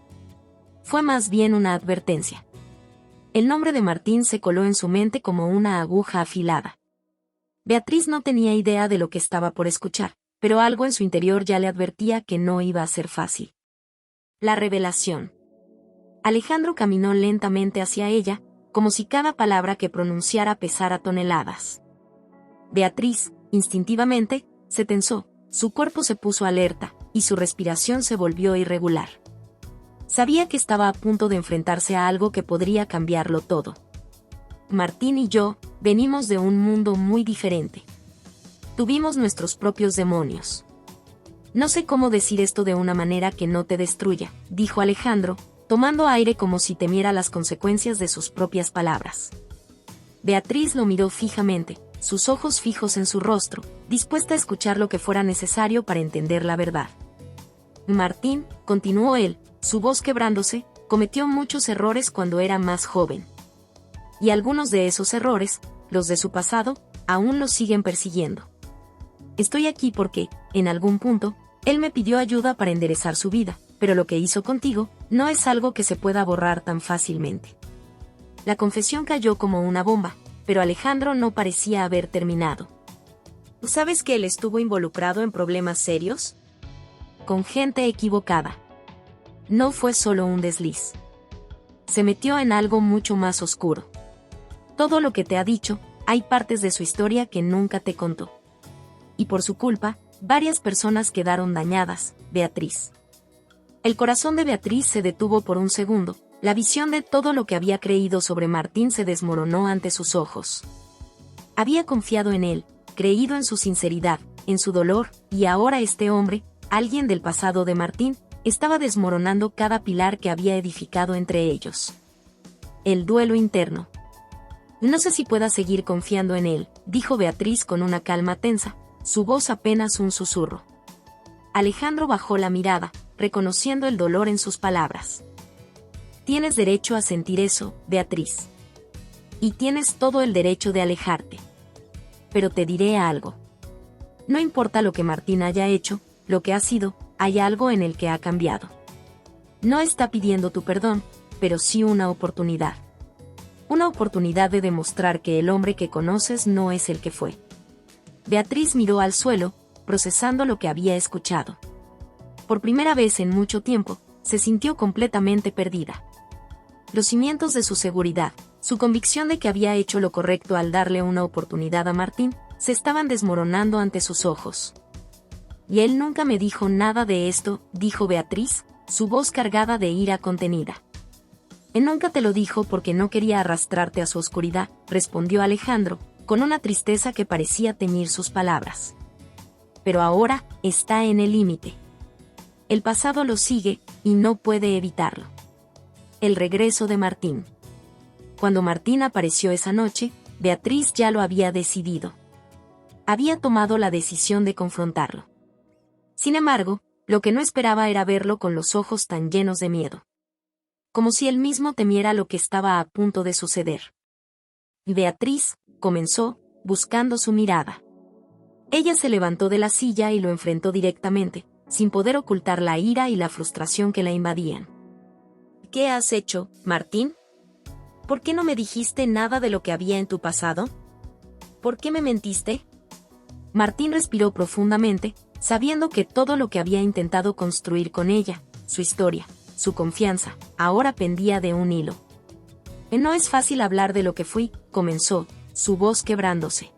Fue más bien una advertencia. El nombre de Martín se coló en su mente como una aguja afilada. Beatriz no tenía idea de lo que estaba por escuchar, pero algo en su interior ya le advertía que no iba a ser fácil. La revelación. Alejandro caminó lentamente hacia ella, como si cada palabra que pronunciara pesara toneladas. Beatriz, instintivamente, se tensó, su cuerpo se puso alerta, y su respiración se volvió irregular. Sabía que estaba a punto de enfrentarse a algo que podría cambiarlo todo. Martín y yo, venimos de un mundo muy diferente. Tuvimos nuestros propios demonios. No sé cómo decir esto de una manera que no te destruya, dijo Alejandro, tomando aire como si temiera las consecuencias de sus propias palabras. Beatriz lo miró fijamente, sus ojos fijos en su rostro, dispuesta a escuchar lo que fuera necesario para entender la verdad. Martín, continuó él, su voz quebrándose, cometió muchos errores cuando era más joven. Y algunos de esos errores, los de su pasado, aún lo siguen persiguiendo. Estoy aquí porque, en algún punto, él me pidió ayuda para enderezar su vida, pero lo que hizo contigo, no es algo que se pueda borrar tan fácilmente. La confesión cayó como una bomba, pero Alejandro no parecía haber terminado. ¿Sabes que él estuvo involucrado en problemas serios? con gente equivocada. No fue solo un desliz. Se metió en algo mucho más oscuro. Todo lo que te ha dicho, hay partes de su historia que nunca te contó. Y por su culpa, varias personas quedaron dañadas, Beatriz. El corazón de Beatriz se detuvo por un segundo. La visión de todo lo que había creído sobre Martín se desmoronó ante sus ojos. Había confiado en él, creído en su sinceridad, en su dolor, y ahora este hombre, alguien del pasado de Martín, estaba desmoronando cada pilar que había edificado entre ellos. El duelo interno. No sé si pueda seguir confiando en él, dijo Beatriz con una calma tensa, su voz apenas un susurro. Alejandro bajó la mirada, reconociendo el dolor en sus palabras. Tienes derecho a sentir eso, Beatriz. Y tienes todo el derecho de alejarte. Pero te diré algo. No importa lo que Martín haya hecho, lo que ha sido, hay algo en el que ha cambiado. No está pidiendo tu perdón, pero sí una oportunidad. Una oportunidad de demostrar que el hombre que conoces no es el que fue. Beatriz miró al suelo, procesando lo que había escuchado. Por primera vez en mucho tiempo, se sintió completamente perdida. Los cimientos de su seguridad, su convicción de que había hecho lo correcto al darle una oportunidad a Martín, se estaban desmoronando ante sus ojos. Y él nunca me dijo nada de esto, dijo Beatriz, su voz cargada de ira contenida. Él nunca te lo dijo porque no quería arrastrarte a su oscuridad, respondió Alejandro, con una tristeza que parecía teñir sus palabras. Pero ahora, está en el límite. El pasado lo sigue, y no puede evitarlo. El regreso de Martín. Cuando Martín apareció esa noche, Beatriz ya lo había decidido. Había tomado la decisión de confrontarlo. Sin embargo, lo que no esperaba era verlo con los ojos tan llenos de miedo. Como si él mismo temiera lo que estaba a punto de suceder. Beatriz, comenzó, buscando su mirada. Ella se levantó de la silla y lo enfrentó directamente, sin poder ocultar la ira y la frustración que la invadían. ¿Qué has hecho, Martín? ¿Por qué no me dijiste nada de lo que había en tu pasado? ¿Por qué me mentiste? Martín respiró profundamente, sabiendo que todo lo que había intentado construir con ella, su historia, su confianza, ahora pendía de un hilo. No es fácil hablar de lo que fui, comenzó, su voz quebrándose.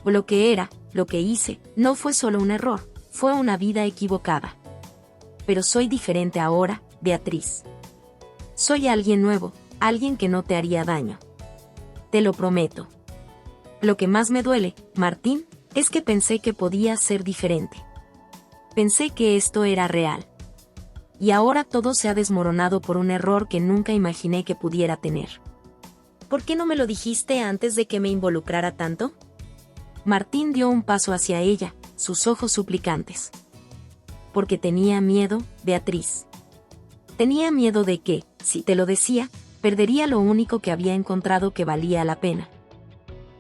Lo que era, lo que hice, no fue solo un error, fue una vida equivocada. Pero soy diferente ahora, Beatriz. Soy alguien nuevo, alguien que no te haría daño. Te lo prometo. Lo que más me duele, Martín, es que pensé que podía ser diferente. Pensé que esto era real. Y ahora todo se ha desmoronado por un error que nunca imaginé que pudiera tener. ¿Por qué no me lo dijiste antes de que me involucrara tanto? Martín dio un paso hacia ella, sus ojos suplicantes. Porque tenía miedo, Beatriz. Tenía miedo de que, si te lo decía, perdería lo único que había encontrado que valía la pena.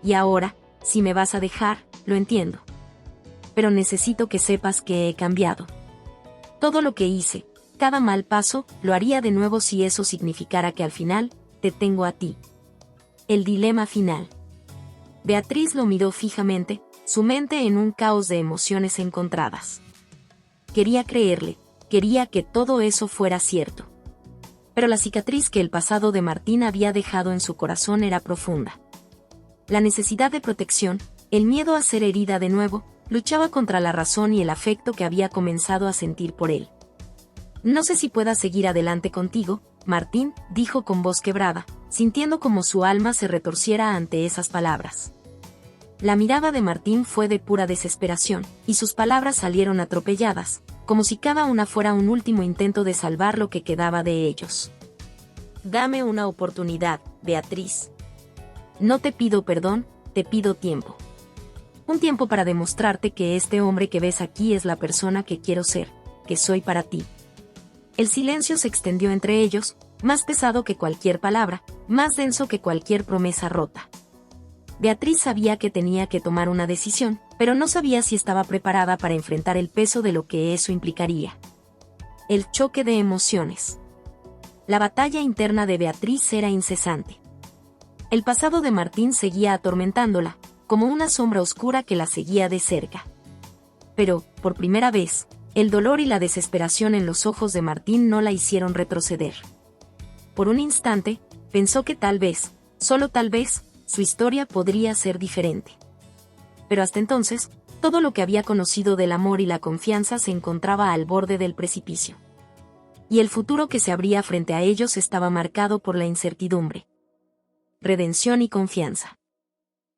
Y ahora, si me vas a dejar, lo entiendo. Pero necesito que sepas que he cambiado. Todo lo que hice, cada mal paso, lo haría de nuevo si eso significara que al final, te tengo a ti. El dilema final. Beatriz lo miró fijamente, su mente en un caos de emociones encontradas. Quería creerle, quería que todo eso fuera cierto. Pero la cicatriz que el pasado de Martín había dejado en su corazón era profunda. La necesidad de protección, el miedo a ser herida de nuevo, luchaba contra la razón y el afecto que había comenzado a sentir por él. No sé si pueda seguir adelante contigo, Martín, dijo con voz quebrada, sintiendo como su alma se retorciera ante esas palabras. La mirada de Martín fue de pura desesperación, y sus palabras salieron atropelladas, como si cada una fuera un último intento de salvar lo que quedaba de ellos. Dame una oportunidad, Beatriz. No te pido perdón, te pido tiempo. Un tiempo para demostrarte que este hombre que ves aquí es la persona que quiero ser, que soy para ti. El silencio se extendió entre ellos, más pesado que cualquier palabra, más denso que cualquier promesa rota. Beatriz sabía que tenía que tomar una decisión, pero no sabía si estaba preparada para enfrentar el peso de lo que eso implicaría. El choque de emociones. La batalla interna de Beatriz era incesante. El pasado de Martín seguía atormentándola, como una sombra oscura que la seguía de cerca. Pero, por primera vez, el dolor y la desesperación en los ojos de Martín no la hicieron retroceder. Por un instante, pensó que tal vez, solo tal vez, su historia podría ser diferente. Pero hasta entonces, todo lo que había conocido del amor y la confianza se encontraba al borde del precipicio. Y el futuro que se abría frente a ellos estaba marcado por la incertidumbre. Redención y confianza.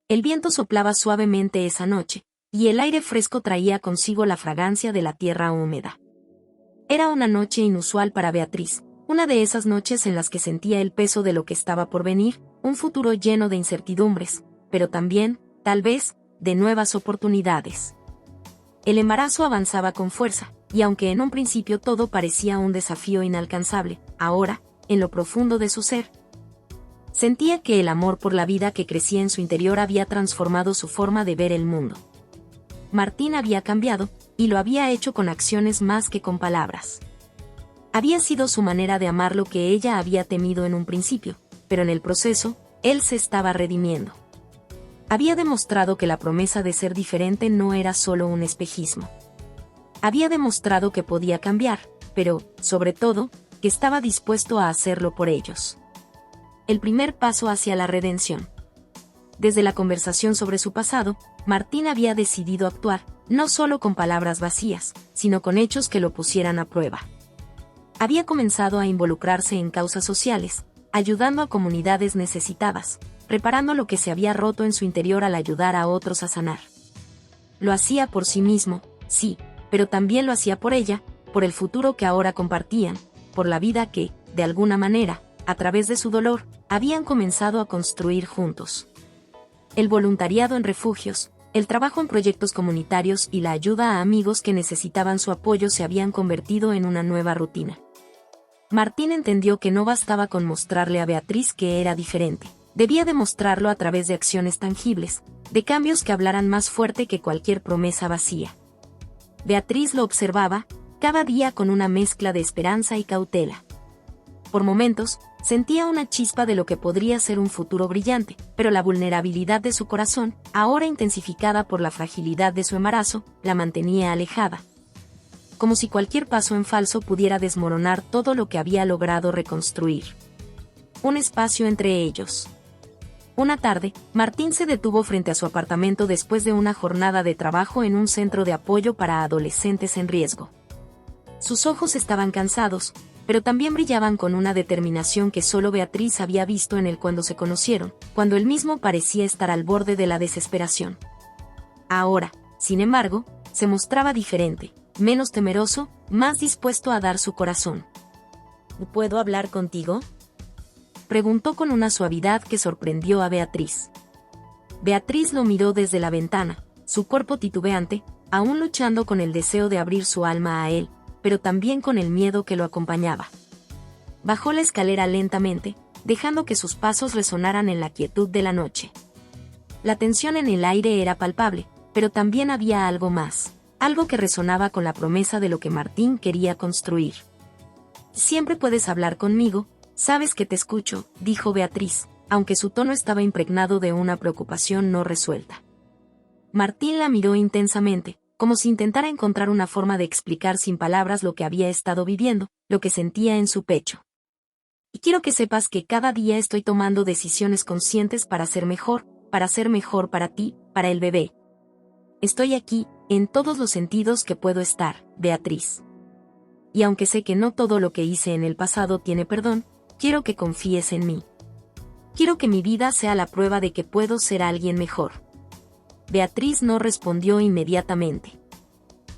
El viento soplaba suavemente esa noche, y el aire fresco traía consigo la fragancia de la tierra húmeda. Era una noche inusual para Beatriz, una de esas noches en las que sentía el peso de lo que estaba por venir, un futuro lleno de incertidumbres, pero también, tal vez, de nuevas oportunidades. El embarazo avanzaba con fuerza, y aunque en un principio todo parecía un desafío inalcanzable, ahora, en lo profundo de su ser, sentía que el amor por la vida que crecía en su interior había transformado su forma de ver el mundo. Martín había cambiado, y lo había hecho con acciones más que con palabras. Había sido su manera de amar lo que ella había temido en un principio, pero en el proceso, él se estaba redimiendo. Había demostrado que la promesa de ser diferente no era solo un espejismo. Había demostrado que podía cambiar, pero, sobre todo, que estaba dispuesto a hacerlo por ellos. El primer paso hacia la redención. Desde la conversación sobre su pasado, Martín había decidido actuar, no solo con palabras vacías, sino con hechos que lo pusieran a prueba. Había comenzado a involucrarse en causas sociales, ayudando a comunidades necesitadas, reparando lo que se había roto en su interior al ayudar a otros a sanar. Lo hacía por sí mismo, sí, pero también lo hacía por ella, por el futuro que ahora compartían, por la vida que, de alguna manera, a través de su dolor, habían comenzado a construir juntos. El voluntariado en refugios, el trabajo en proyectos comunitarios y la ayuda a amigos que necesitaban su apoyo se habían convertido en una nueva rutina. Martín entendió que no bastaba con mostrarle a Beatriz que era diferente. Debía demostrarlo a través de acciones tangibles, de cambios que hablaran más fuerte que cualquier promesa vacía. Beatriz lo observaba, cada día con una mezcla de esperanza y cautela. Por momentos, sentía una chispa de lo que podría ser un futuro brillante, pero la vulnerabilidad de su corazón, ahora intensificada por la fragilidad de su embarazo, la mantenía alejada. Como si cualquier paso en falso pudiera desmoronar todo lo que había logrado reconstruir. Un espacio entre ellos. Una tarde, Martín se detuvo frente a su apartamento después de una jornada de trabajo en un centro de apoyo para adolescentes en riesgo. Sus ojos estaban cansados, pero también brillaban con una determinación que solo Beatriz había visto en él cuando se conocieron, cuando él mismo parecía estar al borde de la desesperación. Ahora, sin embargo, se mostraba diferente, menos temeroso, más dispuesto a dar su corazón. ¿Puedo hablar contigo?, preguntó con una suavidad que sorprendió a Beatriz. Beatriz lo miró desde la ventana, su cuerpo titubeante, aún luchando con el deseo de abrir su alma a él, pero también con el miedo que lo acompañaba. Bajó la escalera lentamente, dejando que sus pasos resonaran en la quietud de la noche. La tensión en el aire era palpable, pero también había algo más, algo que resonaba con la promesa de lo que Martín quería construir. Siempre puedes hablar conmigo, sabes que te escucho, dijo Beatriz, aunque su tono estaba impregnado de una preocupación no resuelta. Martín la miró intensamente, como si intentara encontrar una forma de explicar sin palabras lo que había estado viviendo, lo que sentía en su pecho. Y quiero que sepas que cada día estoy tomando decisiones conscientes para ser mejor para ti, para el bebé. Estoy aquí, en todos los sentidos que puedo estar, Beatriz. Y aunque sé que no todo lo que hice en el pasado tiene perdón, quiero que confíes en mí. Quiero que mi vida sea la prueba de que puedo ser alguien mejor. Beatriz no respondió inmediatamente.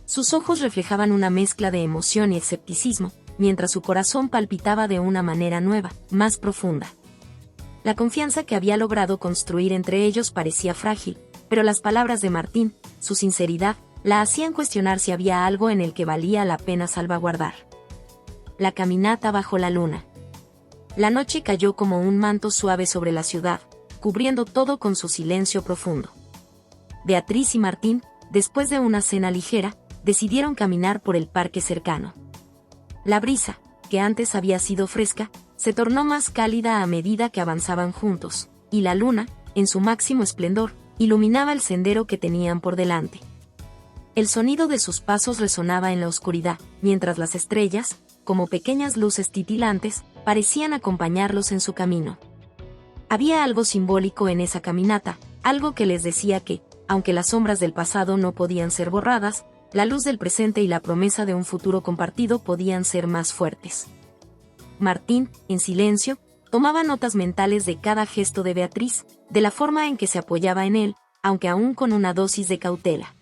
Sus ojos reflejaban una mezcla de emoción y escepticismo, mientras su corazón palpitaba de una manera nueva, más profunda. La confianza que había logrado construir entre ellos parecía frágil, pero las palabras de Martín, su sinceridad, la hacían cuestionar si había algo en el que valía la pena salvaguardar. La caminata bajo la luna. La noche cayó como un manto suave sobre la ciudad, cubriendo todo con su silencio profundo. Beatriz y Martín, después de una cena ligera, decidieron caminar por el parque cercano. La brisa, que antes había sido fresca, se tornó más cálida a medida que avanzaban juntos, y la luna, en su máximo esplendor, iluminaba el sendero que tenían por delante. El sonido de sus pasos resonaba en la oscuridad, mientras las estrellas, como pequeñas luces titilantes, parecían acompañarlos en su camino. Había algo simbólico en esa caminata, algo que les decía que, aunque las sombras del pasado no podían ser borradas, la luz del presente y la promesa de un futuro compartido podían ser más fuertes. Martín, en silencio, tomaba notas mentales de cada gesto de Beatriz, de la forma en que se apoyaba en él, aunque aún con una dosis de cautela.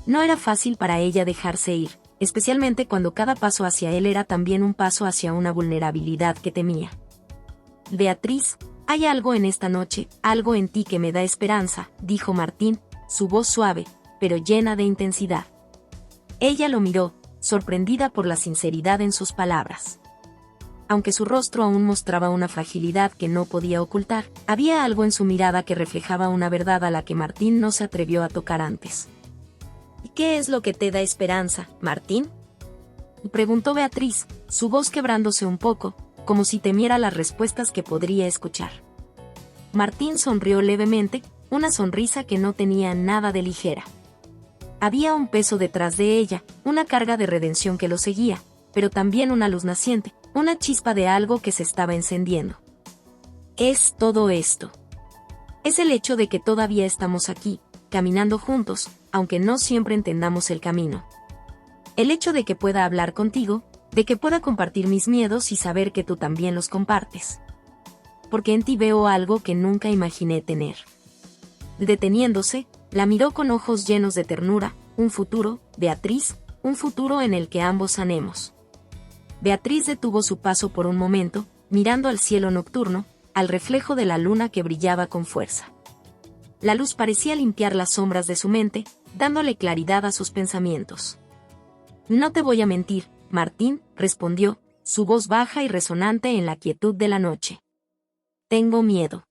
No era fácil para ella dejarse ir, especialmente cuando cada paso hacia él era también un paso hacia una vulnerabilidad que temía. Beatriz, hay algo en esta noche, algo en ti que me da esperanza, dijo Martín, su voz suave, pero llena de intensidad. Ella lo miró, sorprendida por la sinceridad en sus palabras. Aunque su rostro aún mostraba una fragilidad que no podía ocultar, había algo en su mirada que reflejaba una verdad a la que Martín no se atrevió a tocar antes. ¿Y qué es lo que te da esperanza, Martín?, preguntó Beatriz, su voz quebrándose un poco, como si temiera las respuestas que podría escuchar. Martín sonrió levemente, una sonrisa que no tenía nada de ligera. Había un peso detrás de ella, una carga de redención que lo seguía, pero también una luz naciente, una chispa de algo que se estaba encendiendo. Es todo esto. Es el hecho de que todavía estamos aquí, caminando juntos, aunque no siempre entendamos el camino. El hecho de que pueda hablar contigo, de que pueda compartir mis miedos y saber que tú también los compartes. Porque en ti veo algo que nunca imaginé tener. Deteniéndose, la miró con ojos llenos de ternura, un futuro, Beatriz, un futuro en el que ambos anhemos. Beatriz detuvo su paso por un momento, mirando al cielo nocturno, al reflejo de la luna que brillaba con fuerza. La luz parecía limpiar las sombras de su mente, dándole claridad a sus pensamientos. No te voy a mentir, Martín, respondió, su voz baja y resonante en la quietud de la noche. Tengo miedo.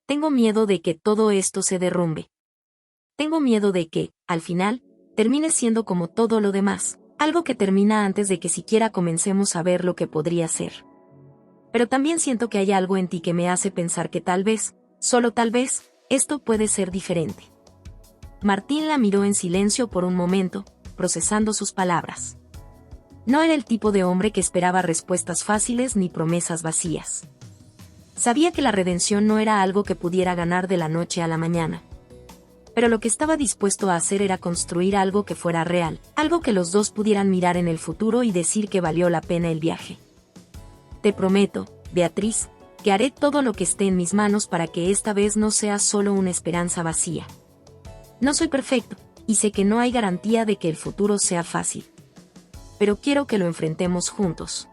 Tengo miedo de que todo esto se derrumbe. Tengo miedo de que, al final, termine siendo como todo lo demás, algo que termina antes de que siquiera comencemos a ver lo que podría ser. Pero también siento que hay algo en ti que me hace pensar que tal vez, solo tal vez, esto puede ser diferente. Martín la miró en silencio por un momento, procesando sus palabras. No era el tipo de hombre que esperaba respuestas fáciles ni promesas vacías. Sabía que la redención no era algo que pudiera ganar de la noche a la mañana. Pero lo que estaba dispuesto a hacer era construir algo que fuera real, algo que los dos pudieran mirar en el futuro y decir que valió la pena el viaje. Te prometo, Beatriz, que haré todo lo que esté en mis manos para que esta vez no sea solo una esperanza vacía. No soy perfecto, y sé que no hay garantía de que el futuro sea fácil. Pero quiero que lo enfrentemos juntos.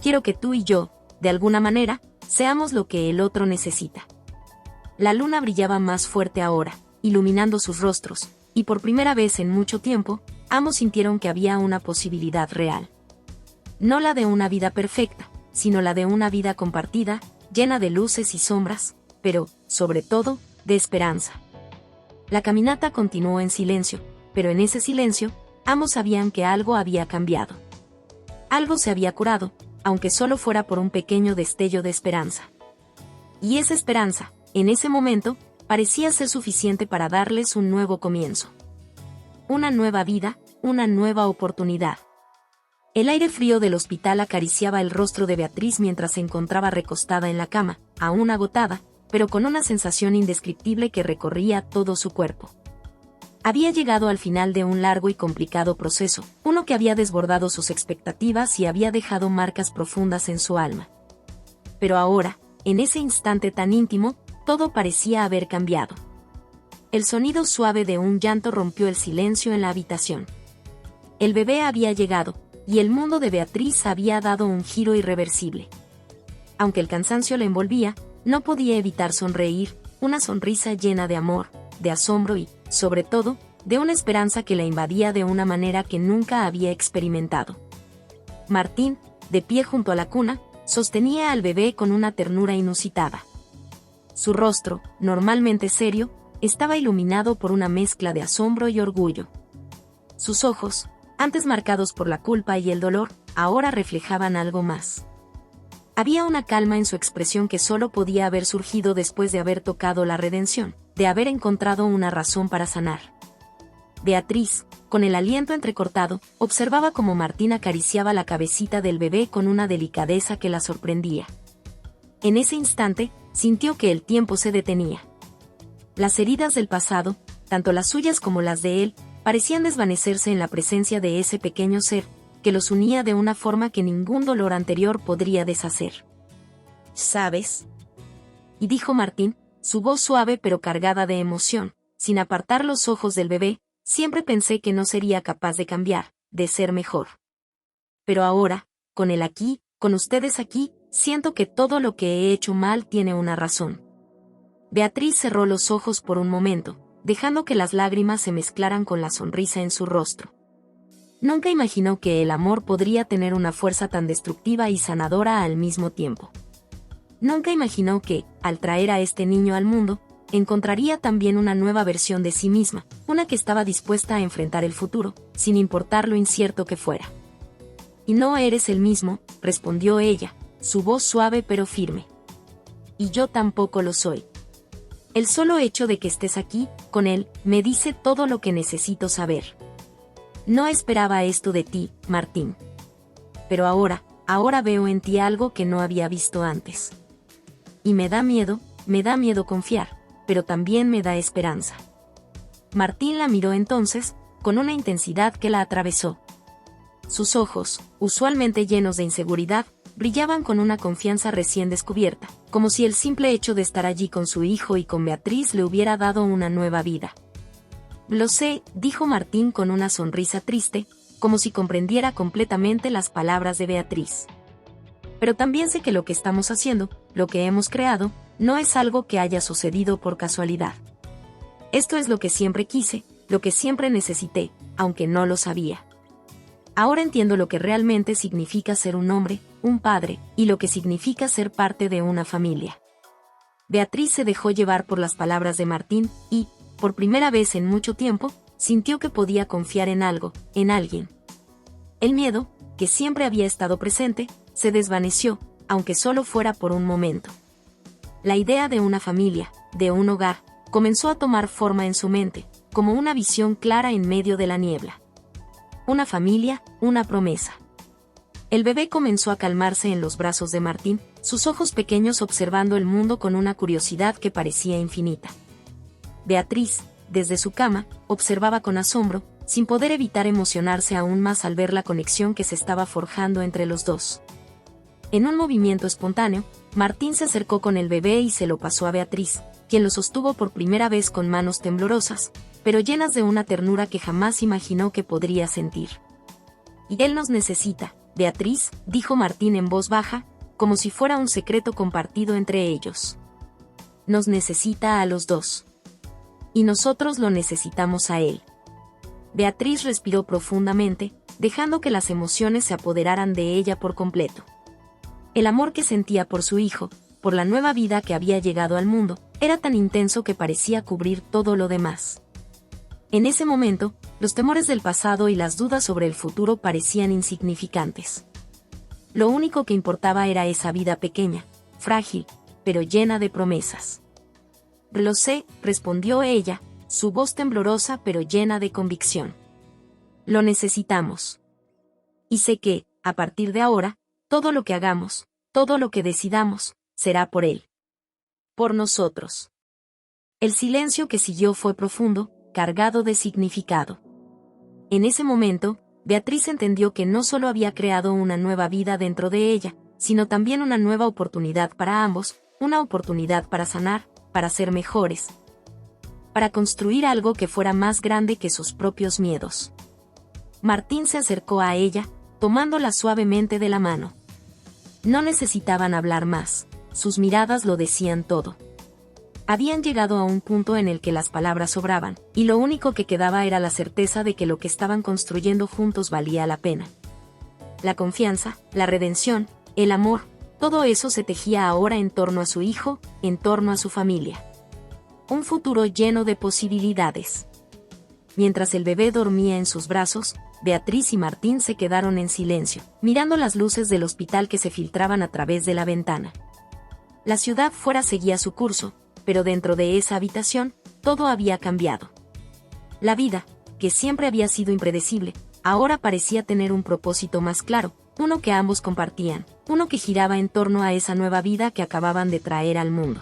Quiero que tú y yo, de alguna manera, seamos lo que el otro necesita. La luna brillaba más fuerte ahora, iluminando sus rostros, y por primera vez en mucho tiempo, ambos sintieron que había una posibilidad real. No la de una vida perfecta, sino la de una vida compartida, llena de luces y sombras, pero, sobre todo, de esperanza. La caminata continuó en silencio, pero en ese silencio, ambos sabían que algo había cambiado. Algo se había curado, aunque solo fuera por un pequeño destello de esperanza. Y esa esperanza, en ese momento, parecía ser suficiente para darles un nuevo comienzo. Una nueva vida, una nueva oportunidad. El aire frío del hospital acariciaba el rostro de Beatriz mientras se encontraba recostada en la cama, aún agotada, pero con una sensación indescriptible que recorría todo su cuerpo. Había llegado al final de un largo y complicado proceso, uno que había desbordado sus expectativas y había dejado marcas profundas en su alma. Pero ahora, en ese instante tan íntimo, todo parecía haber cambiado. El sonido suave de un llanto rompió el silencio en la habitación. El bebé había llegado, y el mundo de Beatriz había dado un giro irreversible. Aunque el cansancio la envolvía, no podía evitar sonreír, una sonrisa llena de amor, de asombro y, sobre todo, de una esperanza que la invadía de una manera que nunca había experimentado. Martín, de pie junto a la cuna, sostenía al bebé con una ternura inusitada. Su rostro, normalmente serio, estaba iluminado por una mezcla de asombro y orgullo. Sus ojos, antes marcados por la culpa y el dolor, ahora reflejaban algo más. Había una calma en su expresión que solo podía haber surgido después de haber tocado la redención, de haber encontrado una razón para sanar. Beatriz, con el aliento entrecortado, observaba cómo Martín acariciaba la cabecita del bebé con una delicadeza que la sorprendía. En ese instante, sintió que el tiempo se detenía. Las heridas del pasado, tanto las suyas como las de él, parecían desvanecerse en la presencia de ese pequeño ser, que los unía de una forma que ningún dolor anterior podría deshacer. ¿Sabes? Y dijo Martín, su voz suave pero cargada de emoción, sin apartar los ojos del bebé, siempre pensé que no sería capaz de cambiar, de ser mejor. Pero ahora, con él aquí, con ustedes aquí, siento que todo lo que he hecho mal tiene una razón. Beatriz cerró los ojos por un momento, dejando que las lágrimas se mezclaran con la sonrisa en su rostro. Nunca imaginó que el amor podría tener una fuerza tan destructiva y sanadora al mismo tiempo. Nunca imaginó que, al traer a este niño al mundo, encontraría también una nueva versión de sí misma, una que estaba dispuesta a enfrentar el futuro, sin importar lo incierto que fuera. «Y no eres el mismo», respondió ella, su voz suave pero firme. «Y yo tampoco lo soy. El solo hecho de que estés aquí, con él, me dice todo lo que necesito saber. No esperaba esto de ti, Martín. Pero ahora veo en ti algo que no había visto antes. Y me da miedo confiar, pero también me da esperanza». Martín la miró entonces, con una intensidad que la atravesó. Sus ojos, usualmente llenos de inseguridad, brillaban con una confianza recién descubierta, como si el simple hecho de estar allí con su hijo y con Beatriz le hubiera dado una nueva vida. «Lo sé», dijo Martín con una sonrisa triste, como si comprendiera completamente las palabras de Beatriz. «Pero también sé que lo que estamos haciendo, lo que hemos creado, no es algo que haya sucedido por casualidad. Esto es lo que siempre quise, lo que siempre necesité, aunque no lo sabía. Ahora entiendo lo que realmente significa ser un hombre, un padre, y lo que significa ser parte de una familia». Beatriz se dejó llevar por las palabras de Martín y, por primera vez en mucho tiempo, sintió que podía confiar en algo, en alguien. El miedo, que siempre había estado presente, se desvaneció, aunque solo fuera por un momento. La idea de una familia, de un hogar, comenzó a tomar forma en su mente, como una visión clara en medio de la niebla. Una familia, una promesa. El bebé comenzó a calmarse en los brazos de Martín, sus ojos pequeños observando el mundo con una curiosidad que parecía infinita. Beatriz, desde su cama, observaba con asombro, sin poder evitar emocionarse aún más al ver la conexión que se estaba forjando entre los dos. En un movimiento espontáneo, Martín se acercó con el bebé y se lo pasó a Beatriz, quien lo sostuvo por primera vez con manos temblorosas, pero llenas de una ternura que jamás imaginó que podría sentir. «Y él nos necesita, Beatriz», dijo Martín en voz baja, como si fuera un secreto compartido entre ellos. «Nos necesita a los dos. Y nosotros lo necesitamos a él». Beatriz respiró profundamente, dejando que las emociones se apoderaran de ella por completo. El amor que sentía por su hijo, por la nueva vida que había llegado al mundo, era tan intenso que parecía cubrir todo lo demás. En ese momento, los temores del pasado y las dudas sobre el futuro parecían insignificantes. Lo único que importaba era esa vida pequeña, frágil, pero llena de promesas. «Lo sé», respondió ella, su voz temblorosa pero llena de convicción. «Lo necesitamos. Y sé que, a partir de ahora, todo lo que hagamos, todo lo que decidamos, será por él. Por nosotros». El silencio que siguió fue profundo, cargado de significado. En ese momento, Beatriz entendió que no solo había creado una nueva vida dentro de ella, sino también una nueva oportunidad para ambos, una oportunidad para sanar, para ser mejores, para construir algo que fuera más grande que sus propios miedos. Martín se acercó a ella, tomándola suavemente de la mano. No necesitaban hablar más, sus miradas lo decían todo. Habían llegado a un punto en el que las palabras sobraban, y lo único que quedaba era la certeza de que lo que estaban construyendo juntos valía la pena. La confianza, la redención, el amor, todo eso se tejía ahora en torno a su hijo, en torno a su familia. Un futuro lleno de posibilidades. Mientras el bebé dormía en sus brazos, Beatriz y Martín se quedaron en silencio, mirando las luces del hospital que se filtraban a través de la ventana. La ciudad fuera seguía su curso, pero dentro de esa habitación, todo había cambiado. La vida, que siempre había sido impredecible, ahora parecía tener un propósito más claro, uno que ambos compartían, uno que giraba en torno a esa nueva vida que acababan de traer al mundo.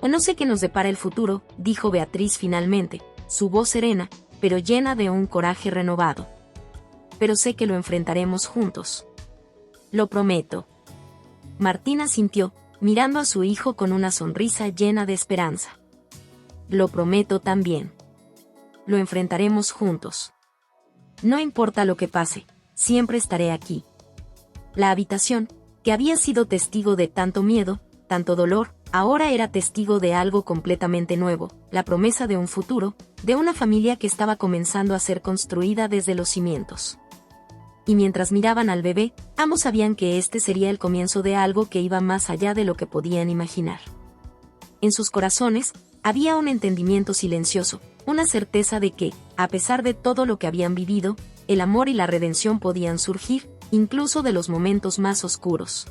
O no sé qué nos depara el futuro, dijo Beatriz finalmente, su voz serena, pero llena de un coraje renovado. Pero sé que lo enfrentaremos juntos. Lo prometo. Martín asintió, mirando a su hijo con una sonrisa llena de esperanza. Lo prometo también. Lo enfrentaremos juntos. No importa lo que pase, siempre estaré aquí. La habitación, que había sido testigo de tanto miedo, tanto dolor, ahora era testigo de algo completamente nuevo, la promesa de un futuro, de una familia que estaba comenzando a ser construida desde los cimientos. Y mientras miraban al bebé, ambos sabían que este sería el comienzo de algo que iba más allá de lo que podían imaginar. En sus corazones, había un entendimiento silencioso, una certeza de que, a pesar de todo lo que habían vivido, el amor y la redención podían surgir, incluso de los momentos más oscuros.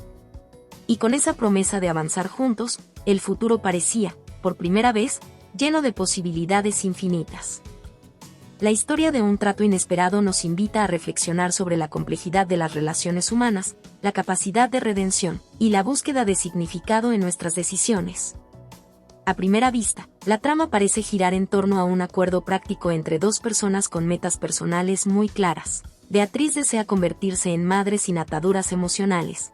Y con esa promesa de avanzar juntos, el futuro parecía, por primera vez, lleno de posibilidades infinitas. La historia de un trato inesperado nos invita a reflexionar sobre la complejidad de las relaciones humanas, la capacidad de redención, y la búsqueda de significado en nuestras decisiones. A primera vista, la trama parece girar en torno a un acuerdo práctico entre dos personas con metas personales muy claras. Beatriz desea convertirse en madre sin ataduras emocionales.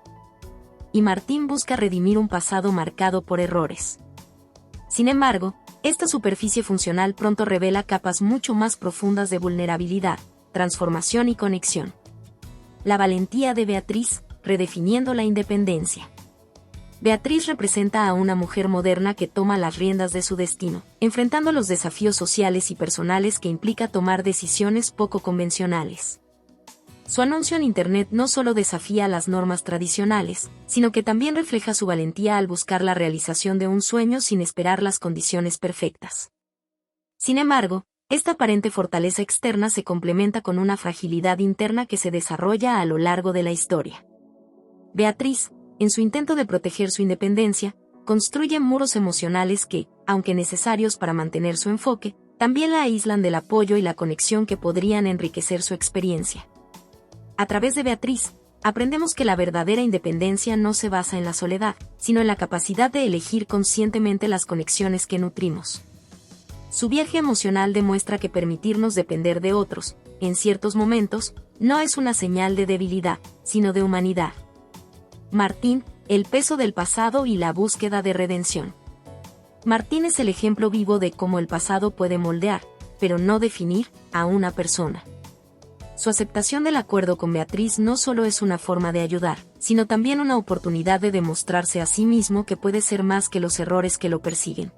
Y Martín busca redimir un pasado marcado por errores. Sin embargo, esta superficie funcional pronto revela capas mucho más profundas de vulnerabilidad, transformación y conexión. La valentía de Beatriz, redefiniendo la independencia. Beatriz representa a una mujer moderna que toma las riendas de su destino, enfrentando los desafíos sociales y personales que implica tomar decisiones poco convencionales. Su anuncio en Internet no solo desafía las normas tradicionales, sino que también refleja su valentía al buscar la realización de un sueño sin esperar las condiciones perfectas. Sin embargo, esta aparente fortaleza externa se complementa con una fragilidad interna que se desarrolla a lo largo de la historia. Beatriz, en su intento de proteger su independencia, construye muros emocionales que, aunque necesarios para mantener su enfoque, también la aíslan del apoyo y la conexión que podrían enriquecer su experiencia. A través de Beatriz, aprendemos que la verdadera independencia no se basa en la soledad, sino en la capacidad de elegir conscientemente las conexiones que nutrimos. Su viaje emocional demuestra que permitirnos depender de otros, en ciertos momentos, no es una señal de debilidad, sino de humanidad. Martín, el peso del pasado y la búsqueda de redención. Martín es el ejemplo vivo de cómo el pasado puede moldear, pero no definir, a una persona. Su aceptación del acuerdo con Beatriz no solo es una forma de ayudar, sino también una oportunidad de demostrarse a sí mismo que puede ser más que los errores que lo persiguen.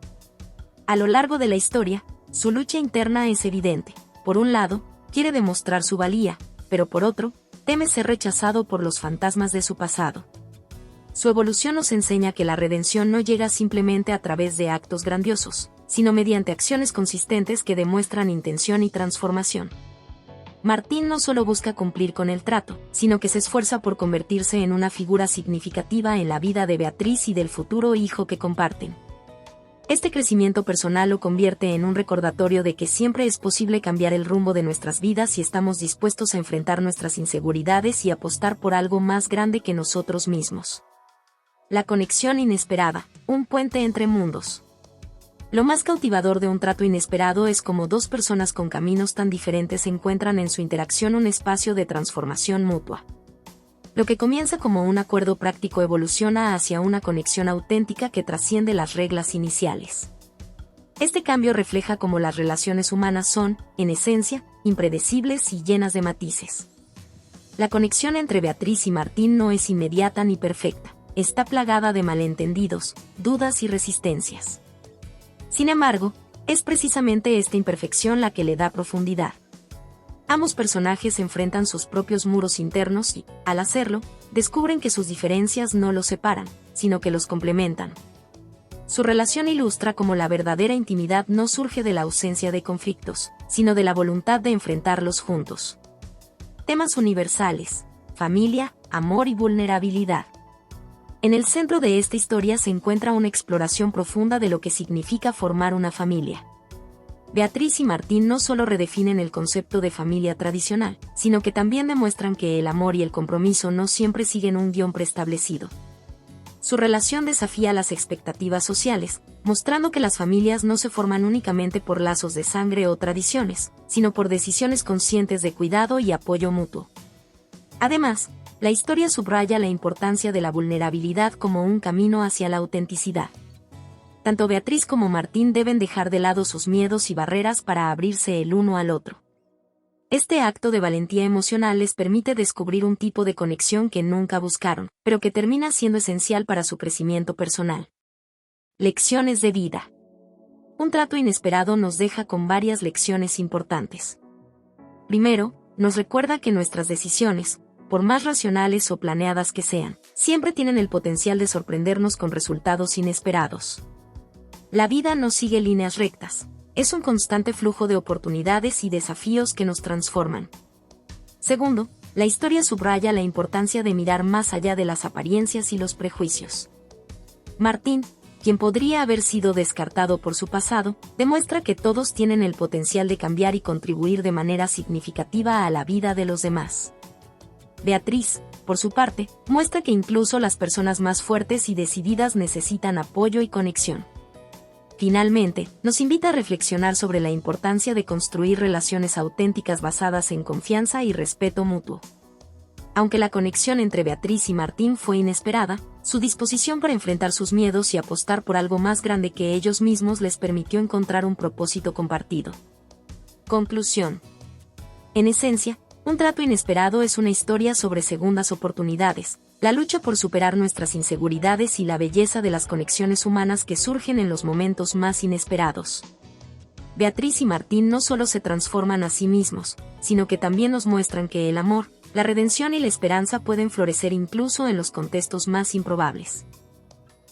A lo largo de la historia, su lucha interna es evidente. Por un lado, quiere demostrar su valía, pero por otro, teme ser rechazado por los fantasmas de su pasado. Su evolución nos enseña que la redención no llega simplemente a través de actos grandiosos, sino mediante acciones consistentes que demuestran intención y transformación. Martín no solo busca cumplir con el trato, sino que se esfuerza por convertirse en una figura significativa en la vida de Beatriz y del futuro hijo que comparten. Este crecimiento personal lo convierte en un recordatorio de que siempre es posible cambiar el rumbo de nuestras vidas si estamos dispuestos a enfrentar nuestras inseguridades y apostar por algo más grande que nosotros mismos. La conexión inesperada, un puente entre mundos. Lo más cautivador de un trato inesperado es cómo dos personas con caminos tan diferentes encuentran en su interacción un espacio de transformación mutua. Lo que comienza como un acuerdo práctico evoluciona hacia una conexión auténtica que trasciende las reglas iniciales. Este cambio refleja cómo las relaciones humanas son, en esencia, impredecibles y llenas de matices. La conexión entre Beatriz y Martín no es inmediata ni perfecta, está plagada de malentendidos, dudas y resistencias. Sin embargo, es precisamente esta imperfección la que le da profundidad. Ambos personajes enfrentan sus propios muros internos y, al hacerlo, descubren que sus diferencias no los separan, sino que los complementan. Su relación ilustra cómo la verdadera intimidad no surge de la ausencia de conflictos, sino de la voluntad de enfrentarlos juntos. Temas universales: familia, amor y vulnerabilidad. En el centro de esta historia se encuentra una exploración profunda de lo que significa formar una familia. Beatriz y Martín no solo redefinen el concepto de familia tradicional, sino que también demuestran que el amor y el compromiso no siempre siguen un guión preestablecido. Su relación desafía las expectativas sociales, mostrando que las familias no se forman únicamente por lazos de sangre o tradiciones, sino por decisiones conscientes de cuidado y apoyo mutuo. Además, la historia subraya la importancia de la vulnerabilidad como un camino hacia la autenticidad. Tanto Beatriz como Martín deben dejar de lado sus miedos y barreras para abrirse el uno al otro. Este acto de valentía emocional les permite descubrir un tipo de conexión que nunca buscaron, pero que termina siendo esencial para su crecimiento personal. Lecciones de vida. Un trato inesperado nos deja con varias lecciones importantes. Primero, nos recuerda que nuestras decisiones, por más racionales o planeadas que sean, siempre tienen el potencial de sorprendernos con resultados inesperados. La vida no sigue líneas rectas. Es un constante flujo de oportunidades y desafíos que nos transforman. Segundo, la historia subraya la importancia de mirar más allá de las apariencias y los prejuicios. Martín, quien podría haber sido descartado por su pasado, demuestra que todos tienen el potencial de cambiar y contribuir de manera significativa a la vida de los demás. Beatriz, por su parte, muestra que incluso las personas más fuertes y decididas necesitan apoyo y conexión. Finalmente, nos invita a reflexionar sobre la importancia de construir relaciones auténticas basadas en confianza y respeto mutuo. Aunque la conexión entre Beatriz y Martín fue inesperada, su disposición para enfrentar sus miedos y apostar por algo más grande que ellos mismos les permitió encontrar un propósito compartido. Conclusión. En esencia, Un trato inesperado es una historia sobre segundas oportunidades, la lucha por superar nuestras inseguridades y la belleza de las conexiones humanas que surgen en los momentos más inesperados. Beatriz y Martín no solo se transforman a sí mismos, sino que también nos muestran que el amor, la redención y la esperanza pueden florecer incluso en los contextos más improbables.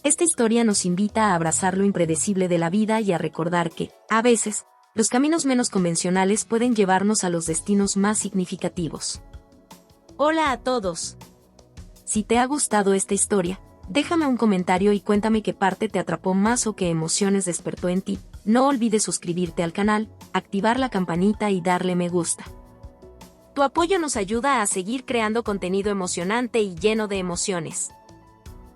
Esta historia nos invita a abrazar lo impredecible de la vida y a recordar que, a veces, los caminos menos convencionales pueden llevarnos a los destinos más significativos. Hola a todos. Si te ha gustado esta historia, déjame un comentario y cuéntame qué parte te atrapó más o qué emociones despertó en ti. No olvides suscribirte al canal, activar la campanita y darle me gusta. Tu apoyo nos ayuda a seguir creando contenido emocionante y lleno de emociones.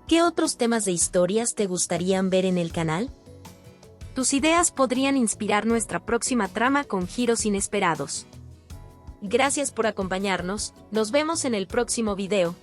¿Qué otros temas de historias te gustarían ver en el canal? Tus ideas podrían inspirar nuestra próxima trama con giros inesperados. Gracias por acompañarnos, nos vemos en el próximo video.